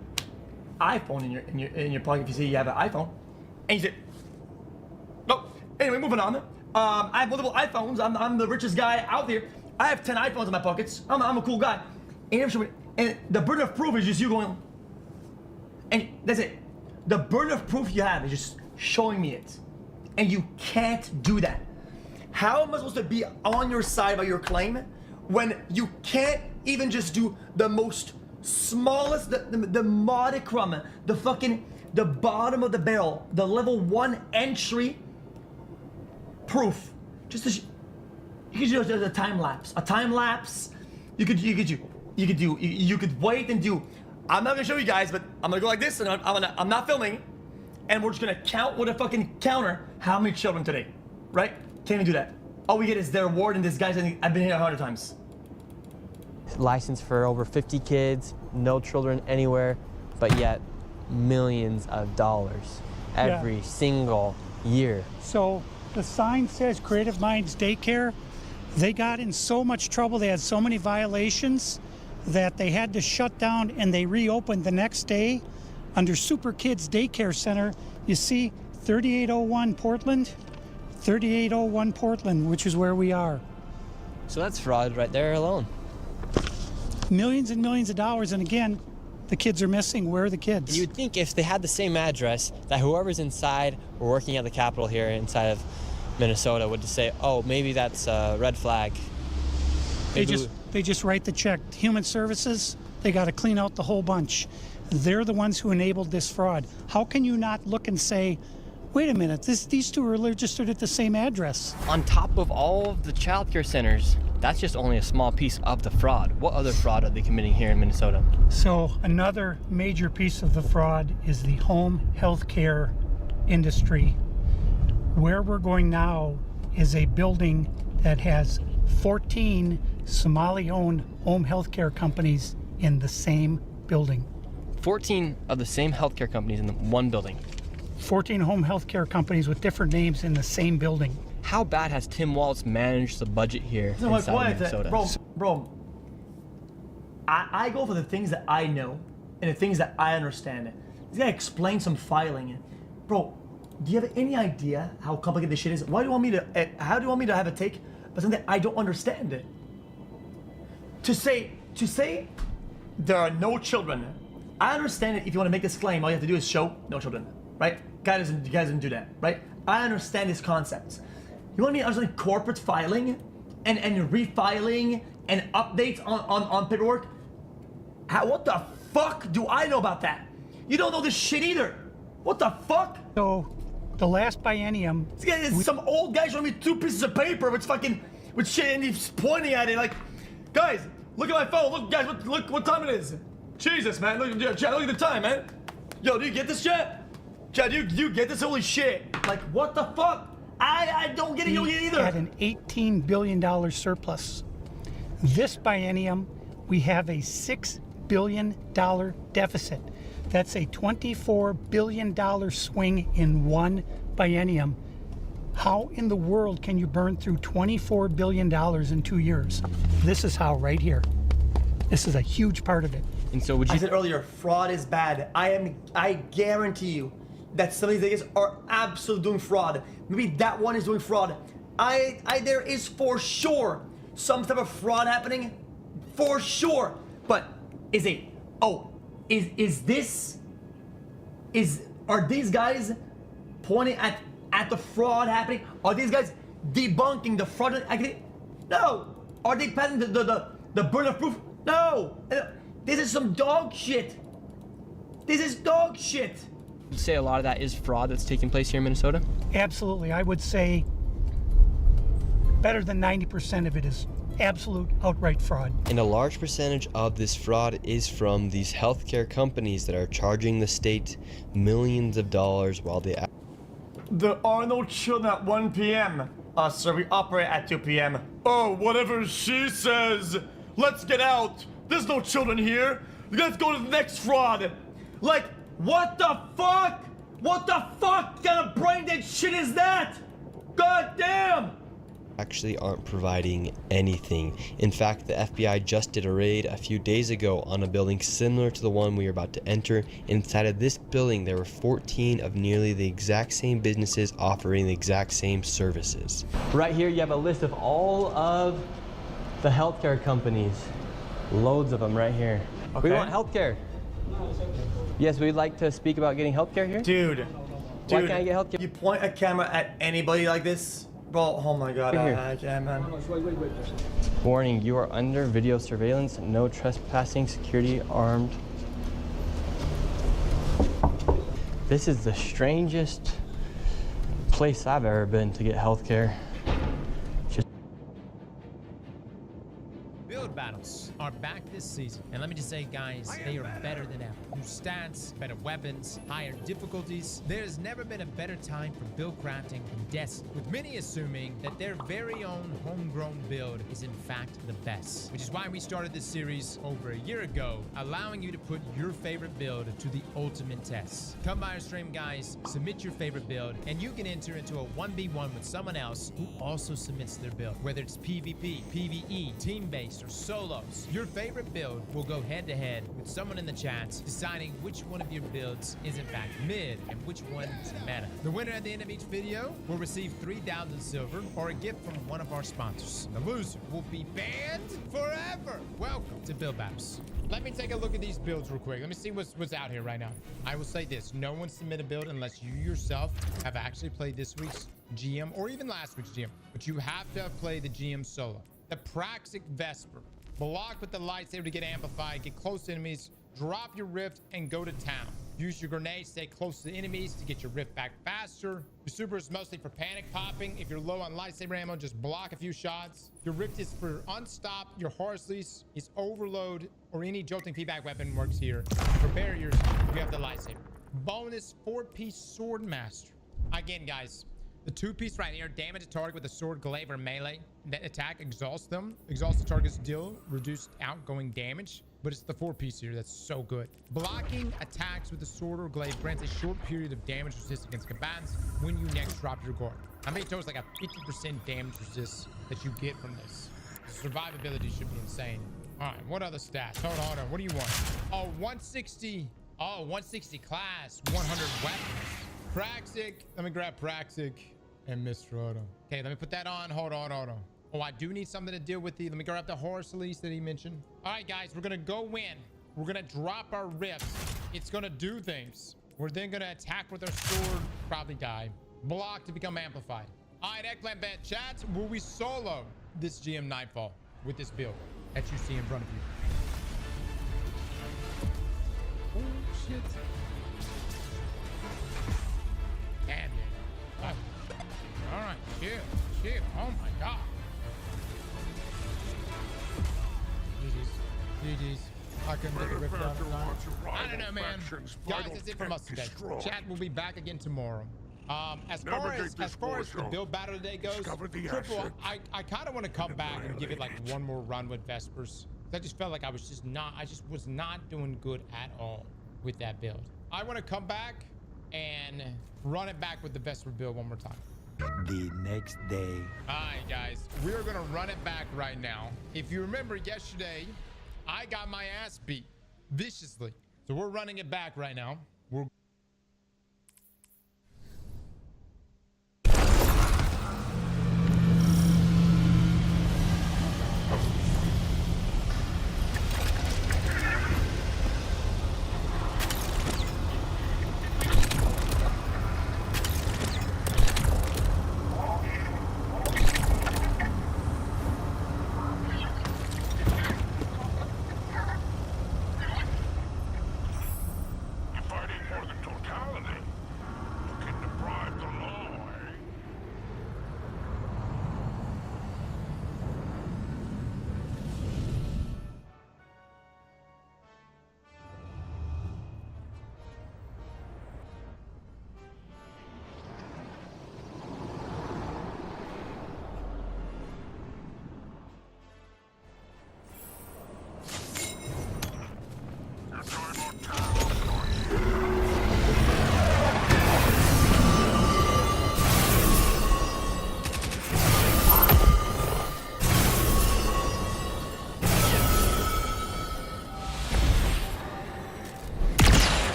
iPhone in your pocket if you say you have an iPhone. And you say, no. Anyway, moving on. I have multiple iPhones. I'm the richest guy out there. I have 10 iPhones in my pockets. I'm a cool guy. And the burden of proof is just you going, and that's it. The burden of proof you have is just showing me it. And you can't do that. How am I supposed to be on your side about your claim when you can't even just do the most smallest, the modicum, the bottom of the barrel, the level 1 entry proof? You could do a time lapse. A time lapse. You could wait and do. I'm not gonna show you guys, but I'm gonna go like this, and I'm not filming, and we're just gonna count with a fucking counter how many children today, right? Can't even do that. All we get is their award, and this guy's saying, I've been here 100 times. Licensed for over 50 kids, no children anywhere, but yet millions of dollars every single year. So the sign says Creative Minds Daycare. They got in so much trouble, they had so many violations that they had to shut down, and they reopened the next day Under Super Kids Daycare Center, you see 3801 Portland, 3801 Portland, which is where we are. So that's fraud right there alone. Millions and millions of dollars, and again, the kids are missing. Where are the kids? You'd think if they had the same address, that whoever's inside or working at the Capitol here inside of Minnesota would just say, oh, maybe that's a red flag. They just write the check. Human Services, they got to clean out the whole bunch. They're the ones who enabled this fraud. How can you not look and say, wait a minute, these two are registered at the same address? On top of all of the child care centers, that's just only a small piece of the fraud. What other fraud are they committing here in Minnesota? So another major piece of the fraud is the home health care industry. Where we're going now is a building that has 14 Somali-owned home health care companies in the same building. 14 of the same healthcare companies in the one building. 14 home health care companies with different names in the same building. How bad has Tim Walz managed the budget here inside Minnesota? Bro, I go for the things that I know and the things that I understand. This guy explained some filing. Bro, do you have any idea how complicated this shit is? Why do you want me to, how do you want me to have a take about something that I don't understand? To say there are no children. I understand that if you want to make this claim, all you have to do is show no children, right? Guy doesn't do that, right? I understand this concept. You want me to understand corporate filing and refiling and updates on paperwork? What the fuck do I know about that? You don't know this shit either. What the fuck? So, the last biennium... Some old guy showing me 2 pieces of paper with shit and he's pointing at it like, guys, look at my phone. Look, guys, look what time it is. Jesus, man. Look at the time, man. Yo, do you get this, Chad? Chad, do you get this? Holy shit. Like, what the fuck? I don't get it. You don't get it either. Had an $18 billion surplus. This biennium, we have a $6 billion deficit. That's a $24 billion swing in one biennium. How in the world can you burn through $24 billion in 2 years? This is how, right here. This is a huge part of it. And so would you... I said earlier, fraud is bad. I guarantee you that some of these guys are absolutely doing fraud. Maybe that one is doing fraud. There is for sure some type of fraud happening, for sure. But are these guys pointing at the fraud happening? Are these guys debunking the fraud activity? No. Are they passing the burden of proof? No. This is some dog shit. This is dog shit. Would you say a lot of that is fraud that's taking place here in Minnesota? Absolutely. I would say better than 90% of it is absolute outright fraud. And a large percentage of this fraud is from these healthcare companies that are charging the state millions of dollars while they... There are no children at 1 p.m. Sir, we operate at 2 p.m. Oh, whatever she says. Let's get out. There's no children here. Let's go to the next fraud. Like, what the fuck? What the fuck kind of brain dead shit is that? God damn! Actually aren't providing anything. In fact, the FBI just did a raid a few days ago on a building similar to the one we are about to enter. Inside of this building, there were 14 of nearly the exact same businesses offering the exact same services. Right here, you have a list of all of the healthcare companies. Loads of them right here. Okay. We want healthcare. Yes, we'd like to speak about getting healthcare here. Dude. Why can't I get healthcare? You point a camera at anybody like this? Bro, oh my god, I can't, man. Warning, you are under video surveillance, no trespassing, security armed. This is the strangest place I've ever been to get healthcare. Build battles are back this season, and let me just say, guys, they are better than ever. New stats, better weapons, higher difficulties. There's never been a better time for build crafting than Destiny, with many assuming that their very own homegrown build is in fact the best, which is why we started this series over a year ago, allowing you to put your favorite build to the ultimate test. Come by our stream, guys, submit your favorite build, and you can enter into a 1v1 with someone else who also submits their build, whether it's PvP, PvE, team-based, or solos. Your favorite build build will go head-to-head with someone in the chats, deciding which one of your builds is in fact mid and which one is meta. The winner at the end of each video will receive 3,000 silver or a gift from one of our sponsors. The loser will be banned forever. Welcome to Build Battles. Let me take a look at these builds real quick. Let me see what's out here right now. I will say this, no one submit a build unless you yourself have actually played this week's GM or even last week's GM, but you have to have played the GM solo. The Praxic Vesper. Block with the lightsaber to get amplified, get close to enemies, drop your rift, and go to town. Use your grenades, stay close to the enemies to get your rift back faster. Your super is mostly for panic popping. If you're low on lightsaber ammo, just block a few shots. Your rift is for unstop. Your horse leash is overload, or any jolting feedback weapon works here. For barriers, you have the lightsaber. Bonus 4-piece sword master. Again, guys, the 2-piece right here, damage a target with a sword, glaive, or melee. That attack exhausts them. Exhaust the target's deal reduced outgoing damage. But it's the 4-piece here that's so good. Blocking attacks with the sword or glaive grants a short period of damage resist against combatants when you next drop your guard. I'm being told it's like a 50% damage resist that you get from this. Survivability should be insane. All right, what other stats? Hold on. What do you want? Oh, 160. Oh, 160 class, 100 weapons. Praxic. Let me grab Praxic and Mr. Auto. Okay, let me put that on. Hold on. Oh, I do need something to deal with the. Let me grab the horse leash that he mentioned. All right, guys, we're gonna go in. We're gonna drop our rift. It's gonna do things. We're then gonna attack with our sword, probably die. Block to become amplified. All right, Eggplant Bet chat. Will we solo this GM Nightfall with this build that you see in front of you? Oh shit! Damn it! All right, chill. Oh my god. GG's. I couldn't get the rift down. I don't know, man. Guys, that's it from us today. Chat will be back again tomorrow. As far as the build battle today goes, Triple, I kind of want to come back and give it like one more run with Vespers. I just felt like I was not doing good at all with that build. I want to come back and run it back with the Vesper build one more time. The next day. All right, guys, we're gonna run it back right now. If you remember yesterday, I got my ass beat viciously. So we're running it back right now. The party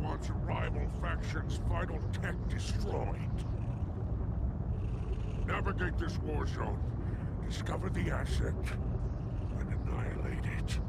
wants rival factions' vital tech destroyed. Navigate this war zone, discover the asset, and annihilate it.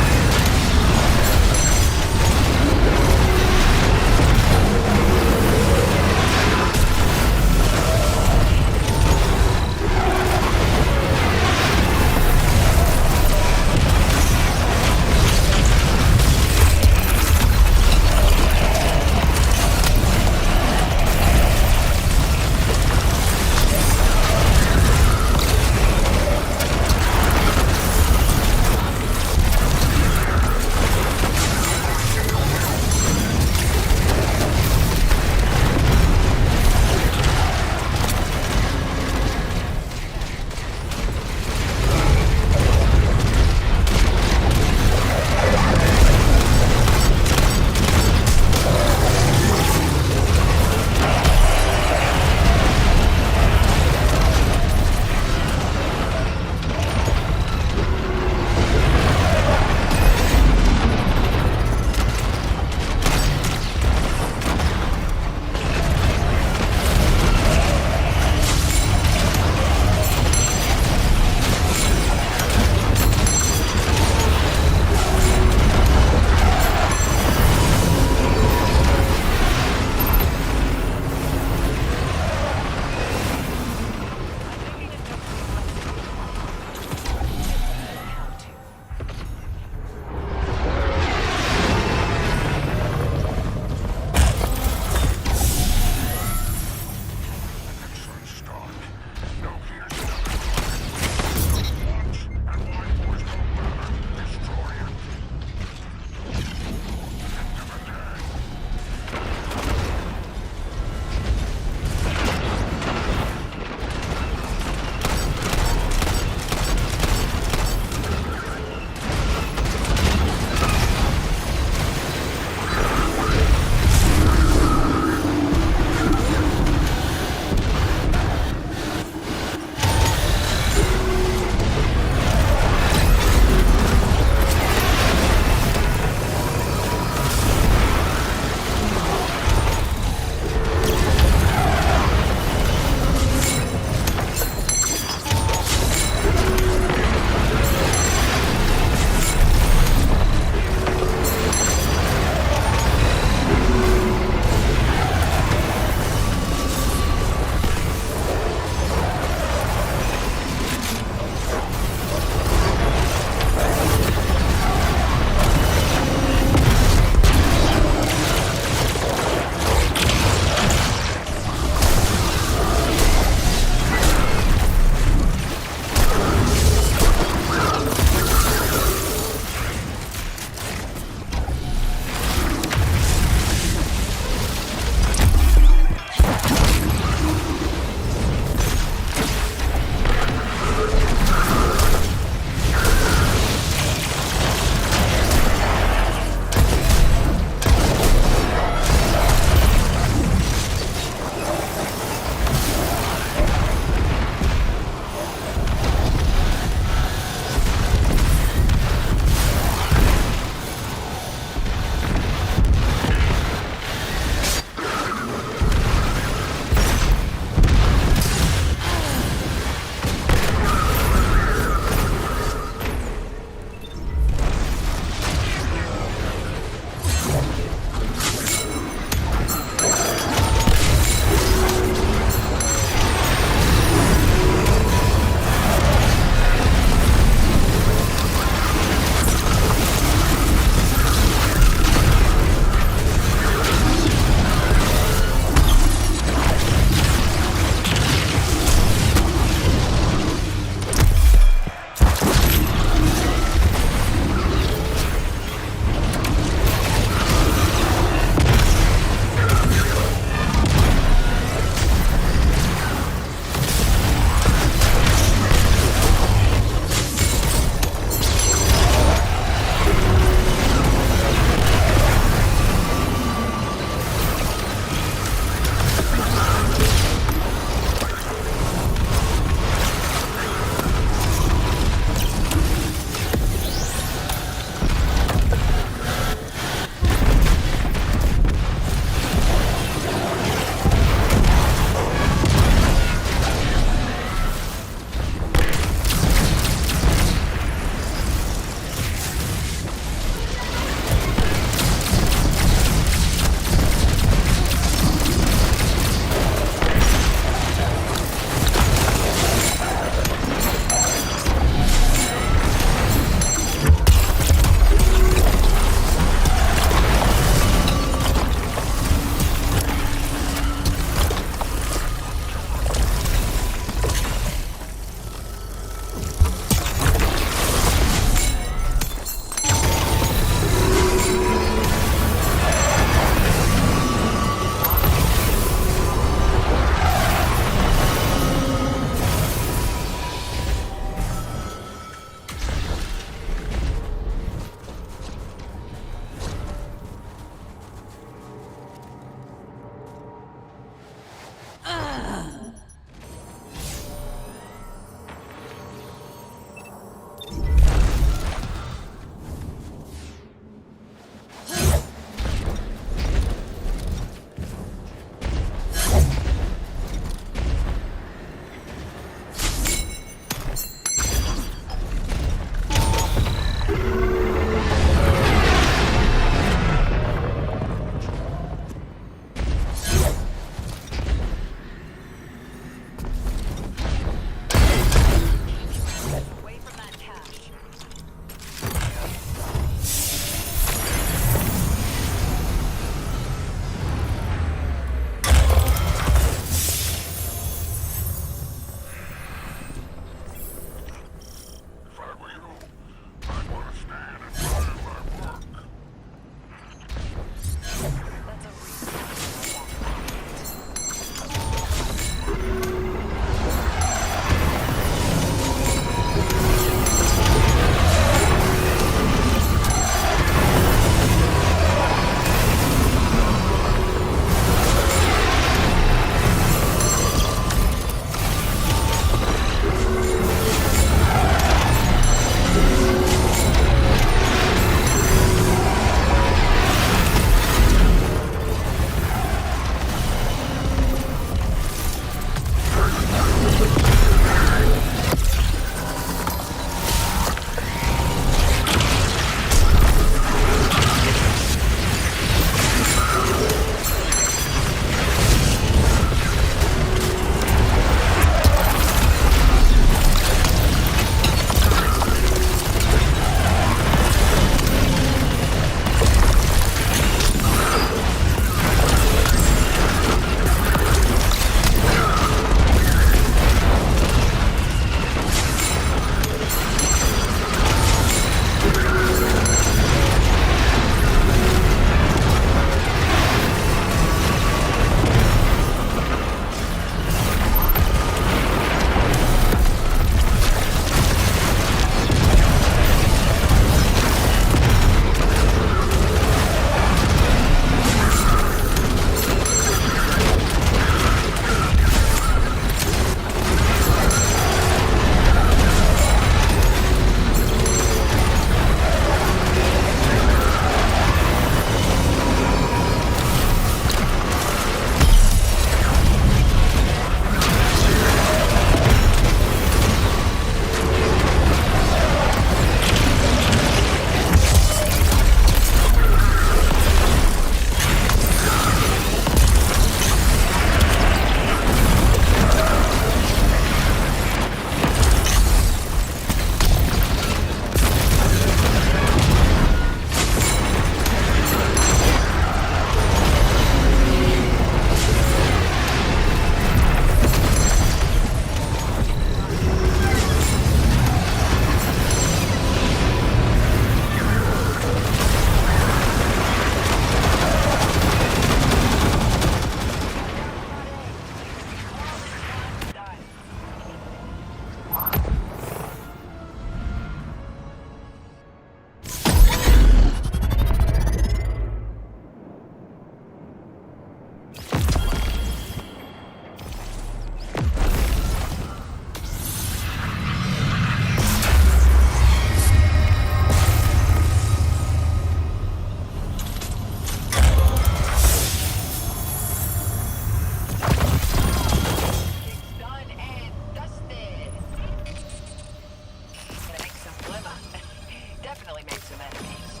definitely make some enemies.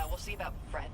We'll see about friends.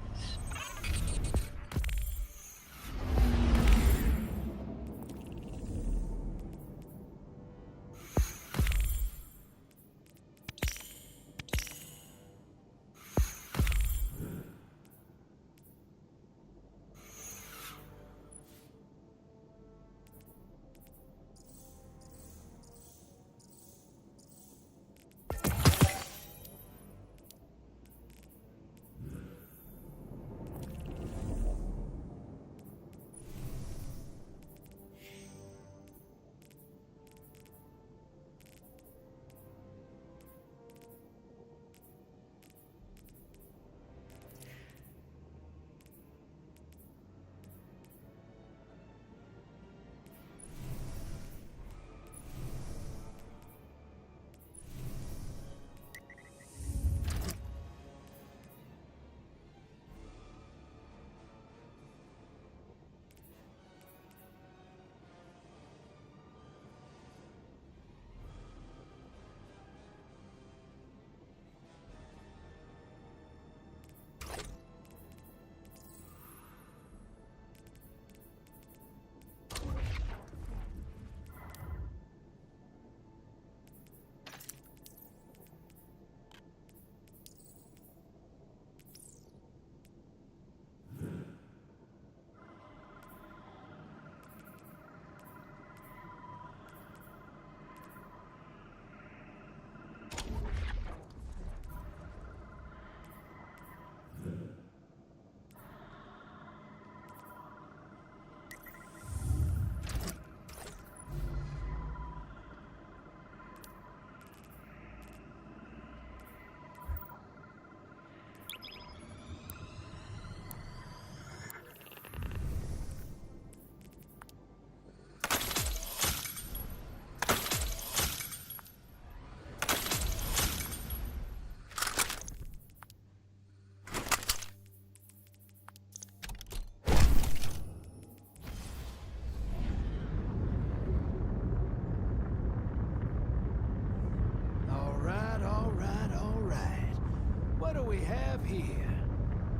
What do we have here?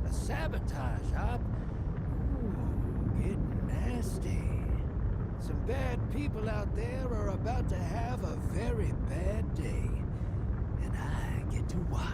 A sabotage op? Ooh, getting nasty. Some bad people out there are about to have a very bad day. And I get to watch.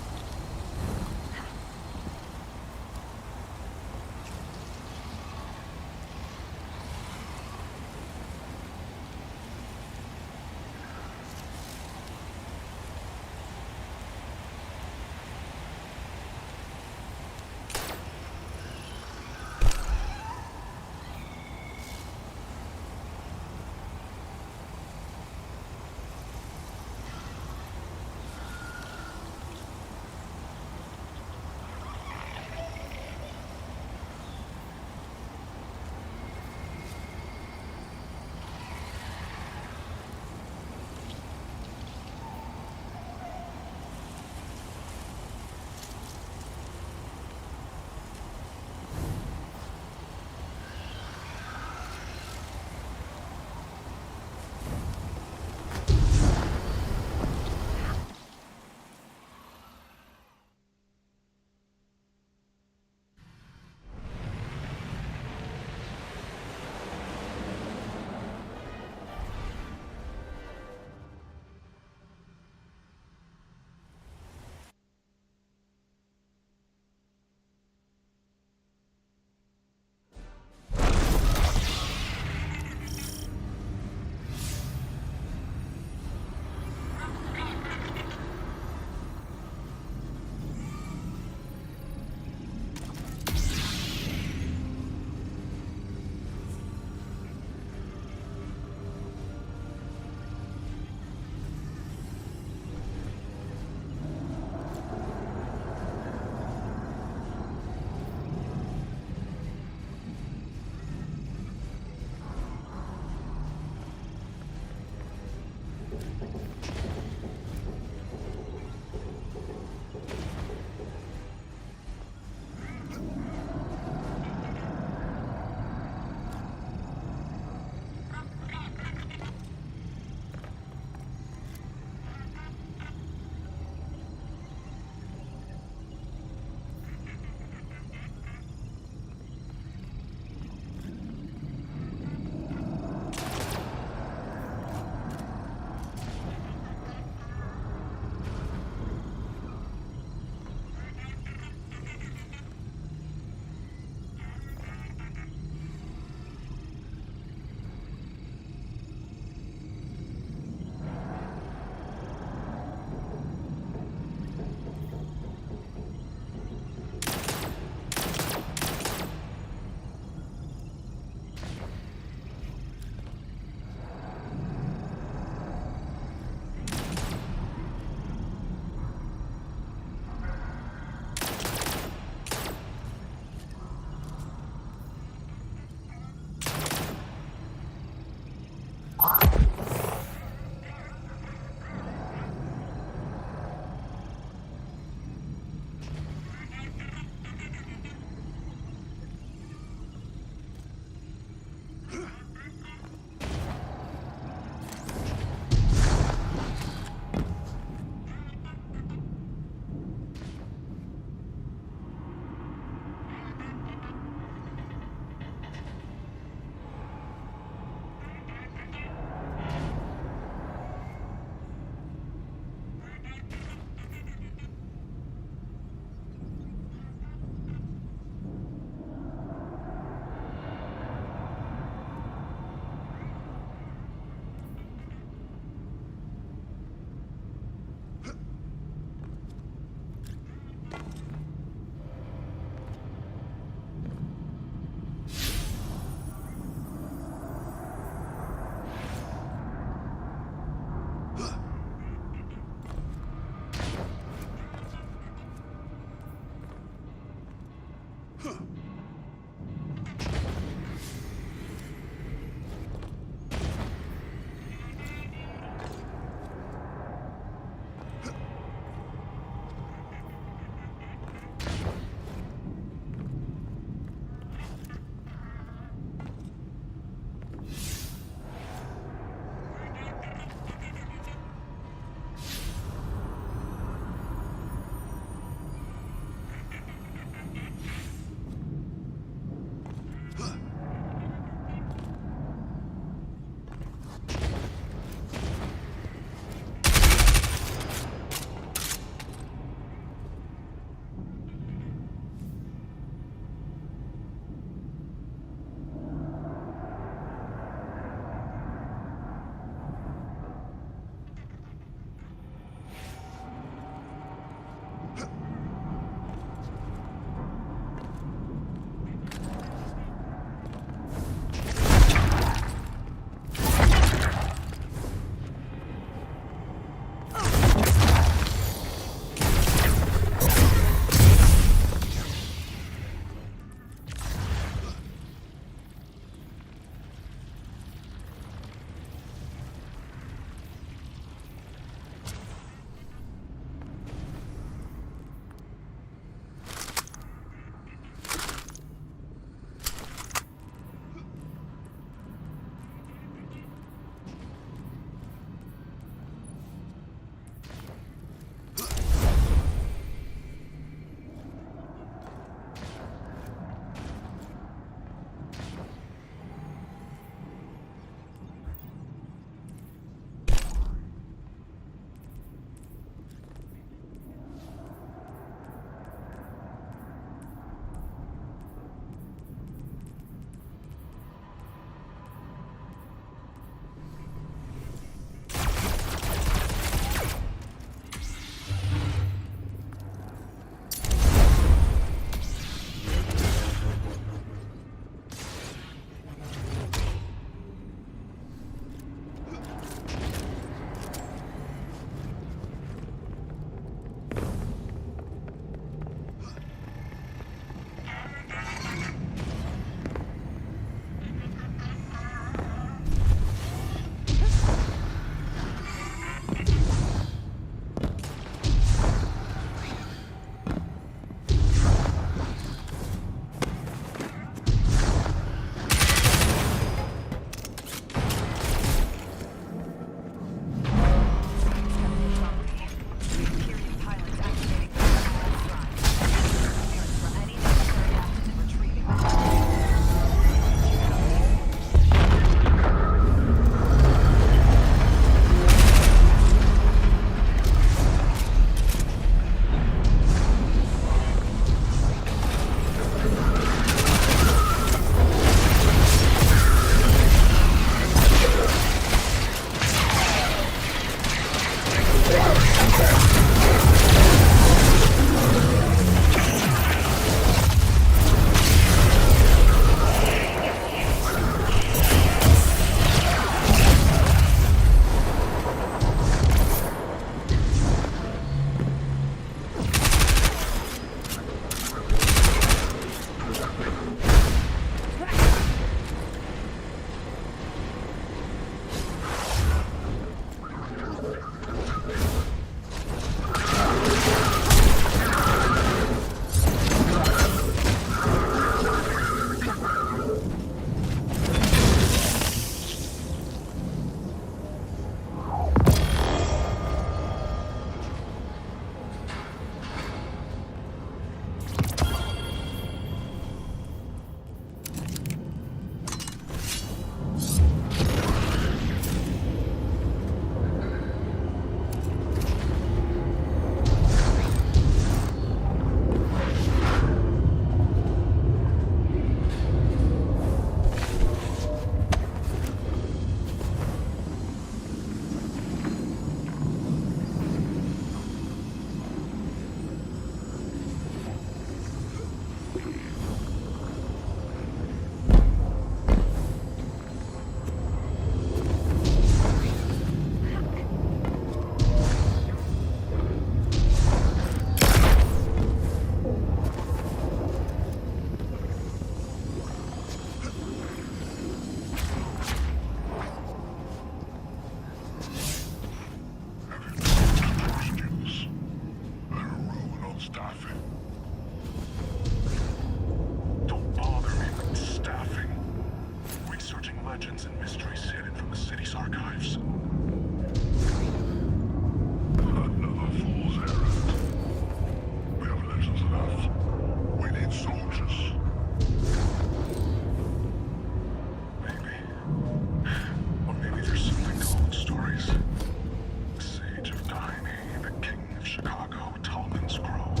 Chicago, Tallman's Grove.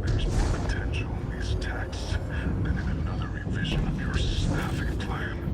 There's more potential in these texts than in another revision of your staffing plan.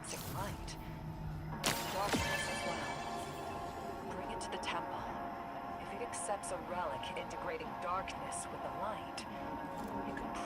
enhancing light. Darkness as well. Bring it to the temple. If it accepts a relic integrating darkness with the light, it could